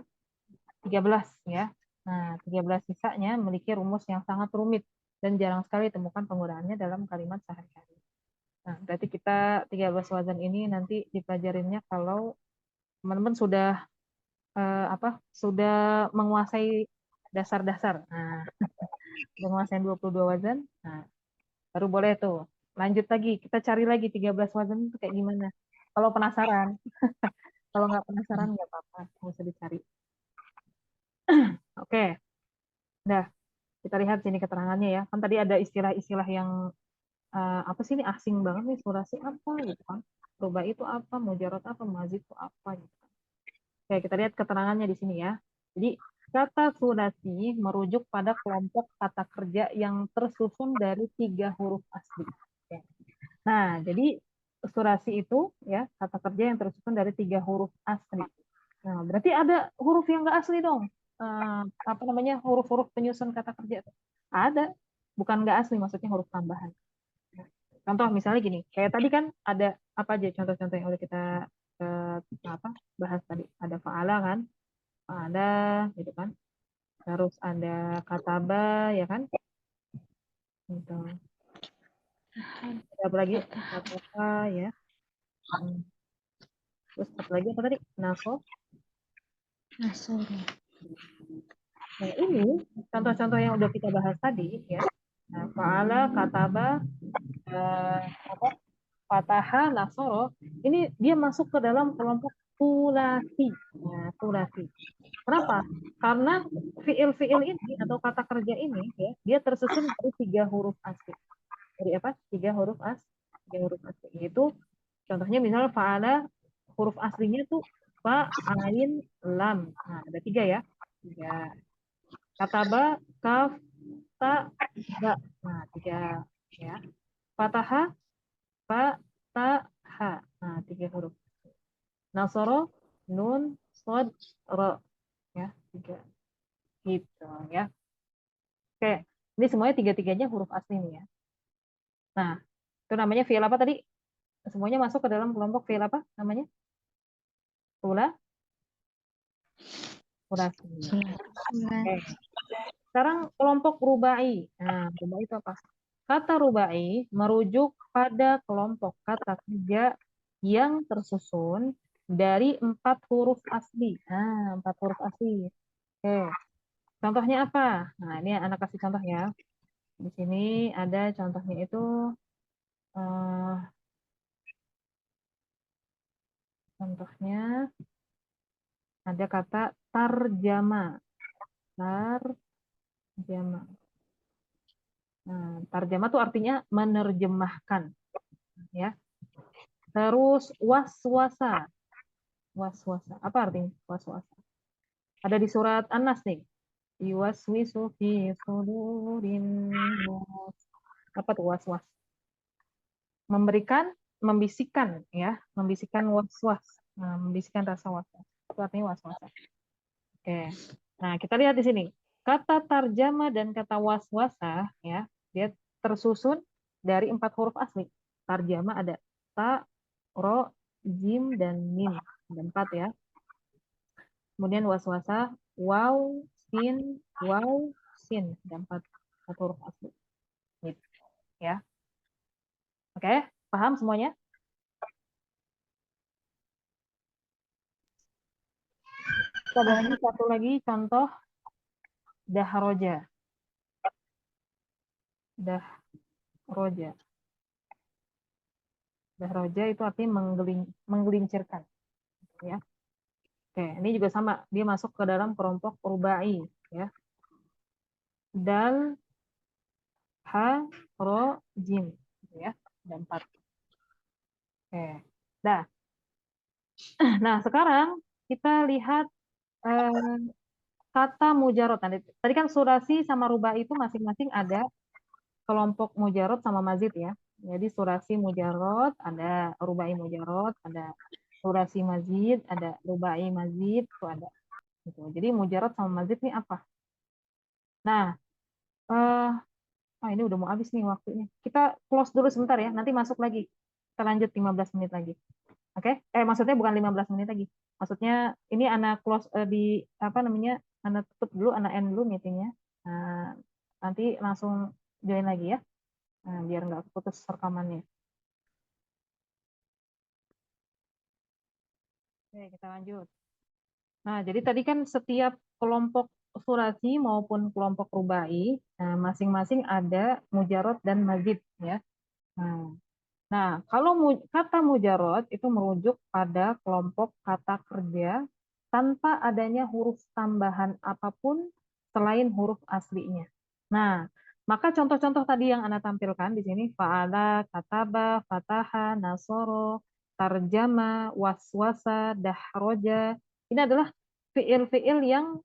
ya. Nah, 13 sisanya memiliki rumus yang sangat rumit dan jarang sekali temukan penggunaannya dalam kalimat sehari-hari. Nah, berarti kita 13 wazan ini nanti dipelajarinnya kalau teman-teman sudah sudah menguasai dasar-dasar. Nah, menguasai 22 wazan, nah, baru boleh tuh lanjut lagi, kita cari lagi 13 wazan itu kayak gimana. Kalau penasaran, kalau nggak penasaran nggak apa-apa, nggak usah dicari. Oke, nah kita lihat sini keterangannya ya. Kan tadi ada istilah-istilah yang apa sih ini asing banget nih, sulasi apa gitu kan. Ruba itu apa, mujarrad apa, mazid itu apa gitu kan. Oke, kita lihat keterangannya di sini ya. Jadi kata sulasi merujuk pada kelompok kata kerja yang tersusun dari 3 huruf asli. Nah, jadi sulasi itu ya kata kerja yang tersusun dari 3 huruf asli. Nah, berarti ada huruf yang nggak asli dong. Apa namanya, huruf-huruf penyusun kata kerja ada, bukan nggak asli, maksudnya huruf tambahan. Contoh misalnya gini, kayak tadi kan ada apa aja contoh-contoh yang udah kita bahas tadi. Ada fa'ala kan, ada gitu kan. Terus ada kataba ya kan. Gitu. Ada apa lagi? Kataba ya. Terus apa lagi apa tadi? Nasor. Nah, ini contoh-contoh yang udah kita bahas tadi ya. Nah, fa'ala, kataba, fataha, nasoro, ini dia masuk ke dalam kelompok sulasi. Nah, sulasi. Kenapa? Karena fiil-fiil ini atau kata kerja ini ya, dia tersusun dari 3 huruf asli. Dari apa? 3 huruf asli. Yaitu contohnya misalnya fa'ala, huruf aslinya tuh fa, ain, lam. Nah, ada 3 ya. 3. Kataba, kaf, ta, ba. Nah, 3 ya. Fataha, fa, ta, ha. Nah, 3 huruf. Nasoro, nun, sod, ro. Ya, 3. Gitu ya. Oke, ini semuanya tiga-tiganya huruf asli nih ya. Nah, itu namanya fi'il apa tadi? Semuanya masuk ke dalam kelompok fi'il apa namanya? Sulasi. Oke. Sekarang kelompok rubai. Nah, rubai itu apa? Kata rubai merujuk pada kelompok kata kerja yang tersusun dari 4 huruf asli. Nah, 4 huruf asli. Oke. Contohnya apa? Nah, ini anak kasih contoh ya. Di sini ada contohnya itu contohnya ada kata tarjama. Tarjama. Nah, tarjama itu artinya menerjemahkan, ya. Terus waswasa. Waswasa. Apa artinya waswasa? Ada di surat An-Nas nih. Yuwaswisu fi sudurin nas. Apa tuh waswas? Memberikan, membisikkan, ya, membisikkan waswas. Nah, membisikkan rasa waswas. Itu artinya waswasa. Oke. Nah, kita lihat di sini. Kata tarjama dan kata waswasa, ya, dia tersusun dari 4 huruf asli. Tarjama ada ta, ro, jim, dan mim. Ada 4 ya. Kemudian waswasa, waw, sin. Ada 4 huruf asli. Gitu, ya. Oke, paham semuanya? Kita bahas satu lagi contoh dahroja. Dahroja. Dahroja itu artinya menggelincirkan, ya. Oke, ini juga sama, dia masuk ke dalam kelompok rubai, ya. Dal, ha, ro, jim, ya. Ada 4. Oke. Nah, nah sekarang kita lihat kata mujarot. Tadi kan surasi sama rubai itu masing-masing ada kelompok mujarot sama mazid ya. Jadi surasi mujarot, ada rubai mujarot, ada surasi mazid, ada rubai mazid, itu ada. Gitu. Jadi mujarot sama mazid ini apa? Nah, ini udah mau habis nih waktunya. Kita close dulu sebentar ya, nanti masuk lagi. Kita lanjut 15 menit lagi. Oke? Maksudnya bukan 15 menit lagi. Maksudnya ini anak close di apa namanya? Anak tutup dulu, anak end dulu meetingnya. Nah, nanti langsung join lagi ya. Nah, biar nggak putus rekamannya. Oke, kita lanjut. Nah, jadi tadi kan setiap kelompok surasi maupun kelompok rubai, masing-masing ada mujarot dan mazid ya. Nah, kalau kata mujarot itu merujuk pada kelompok kata kerja tanpa adanya huruf tambahan apapun selain huruf aslinya. Nah, maka contoh-contoh tadi yang Anda tampilkan di sini, fa'ala, kataba, fataha, nasoro, tarjama, waswasa, dahroja, ini adalah fiil-fiil yang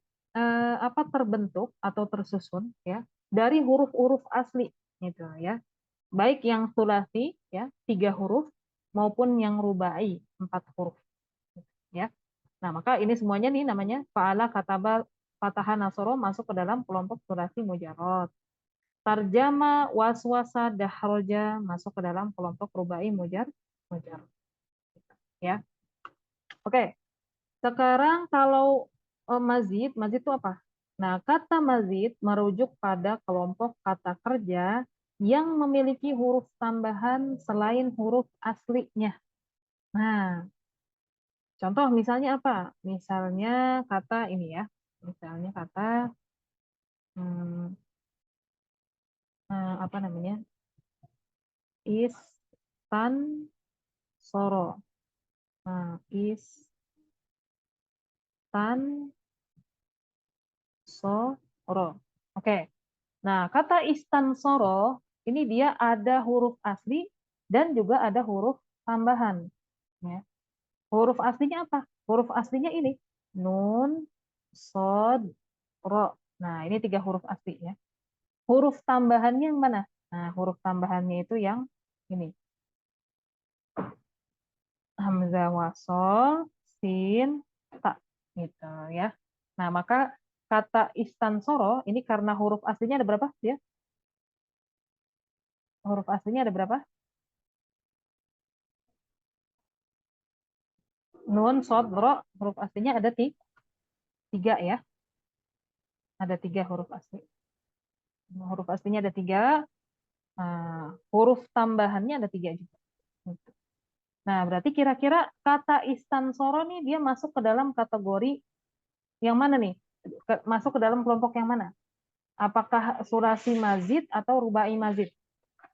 terbentuk atau tersusun ya dari huruf-huruf asli gitu ya. Baik yang sulasi ya 3 huruf maupun yang rubai 4 huruf ya. Nah, maka ini semuanya nih namanya fa'ala, kataba, fataha, nasoro masuk ke dalam kelompok sulasi mujarot. Tarjama, waswasa, dahroja masuk ke dalam kelompok rubai mujarot ya. Oke. Sekarang kalau mazid itu apa? Nah, kata mazid merujuk pada kelompok kata kerja yang memiliki huruf tambahan selain huruf aslinya. Nah, contoh misalnya apa? Misalnya kata ini ya. Misalnya kata apa namanya? Istan soro. Nah, istan soro. Oke. Nah, kata istansoro ini dia ada huruf asli dan juga ada huruf tambahan. Ya. Huruf aslinya apa? Huruf aslinya ini nun, sod, ro. Nah, ini 3 huruf asli ya. Huruf tambahannya yang mana? Nah, huruf tambahannya itu yang ini. Hamzah wasol, sin, ta gitu ya. Nah, maka kata istansoro ini karena huruf aslinya ada berapa ya? Huruf aslinya ada berapa? Nun, sod, ro, huruf aslinya ada 3 ya. Ada 3 huruf asli. Huruf aslinya ada 3, huruf tambahannya ada 3 juga. Gitu. Nah, berarti kira-kira kata istansoro nih dia masuk ke dalam kategori yang mana nih? Masuk ke dalam kelompok yang mana? Apakah surasi mazid atau rubai mazid?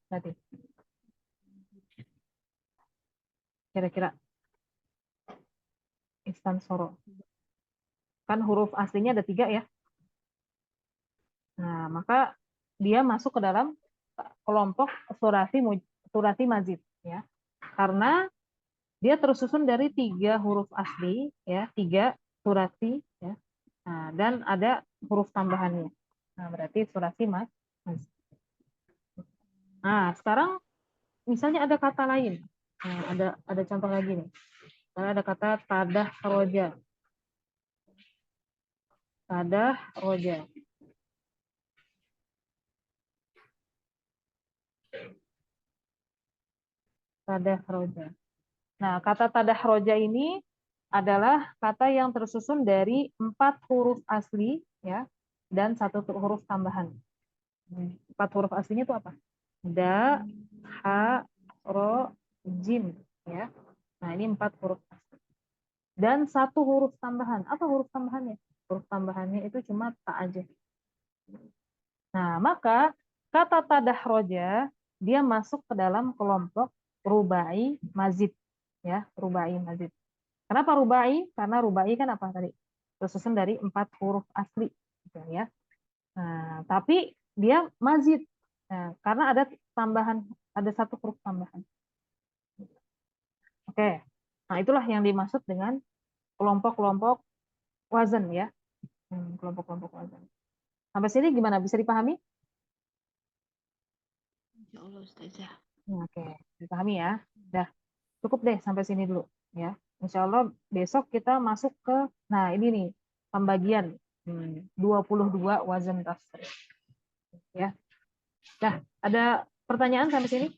Berarti kira-kira istansoro. Kan huruf aslinya ada 3 ya. Nah, maka dia masuk ke dalam kelompok surasi mazid ya. Karena dia tersusun dari 3 huruf asli ya, 3 surasi ya. Nah, dan ada huruf tambahannya. Nah, berarti surasi mazid. Nah, sekarang misalnya ada kata lain. Nah, ada contoh lagi nih. Misalnya ada kata tadah roja. Tadah roja. Tadah roja. Nah, kata tadah roja ini adalah kata yang tersusun dari 4 huruf asli ya dan 1 huruf tambahan. 4 huruf aslinya itu apa? Da, ha, ro, jim ya. Nah, ini 4 huruf asli. Dan 1 huruf tambahan. Apa huruf tambahannya? Huruf tambahannya itu cuma ta aja. Nah, maka kata tadah roja dia masuk ke dalam kelompok rubai mazid ya, rubai mazid. Kenapa rubai? Karena rubai kan apa tadi? Tersusun dari 4 huruf asli gitu ya. Nah, tapi dia mazid. Nah, karena ada tambahan, ada 1 huruf tambahan. Oke. Nah, itulah yang dimaksud dengan kelompok-kelompok wazan ya. Kelompok-kelompok wazan. Sampai sini gimana? Bisa dipahami? Insya Allah Ustazah. Oke, dipahami ya. Dah, cukup deh sampai sini dulu ya. Insya Allah besok kita masuk ke, nah ini nih, pembagian 22 wazan tasrif. Ya. Dah, ada pertanyaan sampai sini?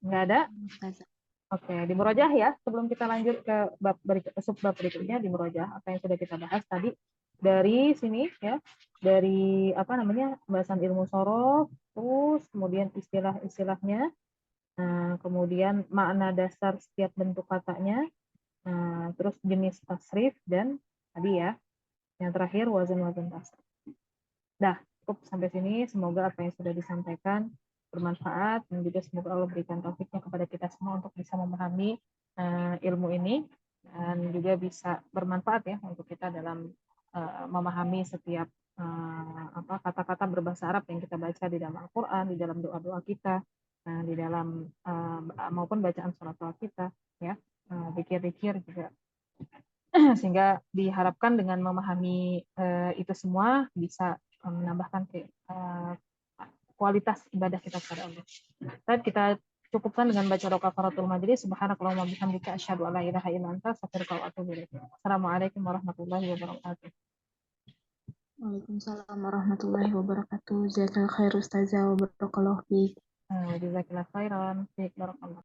Nggak ada? Ustazah. Oke, di murojah ya. Sebelum kita lanjut ke subbab berikutnya, di murojah apa yang sudah kita bahas tadi dari sini ya, dari apa namanya pembahasan ilmu sorof, terus kemudian istilah-istilahnya, kemudian makna dasar setiap bentuk katanya, terus jenis tasrif dan tadi ya, yang terakhir wazan-wazan tasrif. Dah, cukup sampai sini. Semoga apa yang sudah disampaikan bermanfaat dan juga semoga Allah berikan taufiknya kepada kita semua untuk bisa memahami ilmu ini dan juga bisa bermanfaat ya untuk kita dalam memahami setiap kata-kata berbahasa Arab yang kita baca di dalam Al-Qur'an, di dalam doa-doa kita, di dalam maupun bacaan surat-surat kita ya, zikir-zikir juga. Sehingga diharapkan dengan memahami itu semua bisa menambahkan kualitas ibadah kita kepada Allah. Dan kita cukupkan dengan baca doa kafaratul majlis. Subhanakallahumma bihamdika asyhadu an la ilaha illa anta astaghfiruka wa atubu ilaik. Assalamualaikum warahmatullahi wabarakatuh. Waalaikumsalam warahmatullahi wabarakatuh. Jazakallahu khair Ustazah wa barakallahu fiik. Jazakallahu khairan. Baik, barakallah.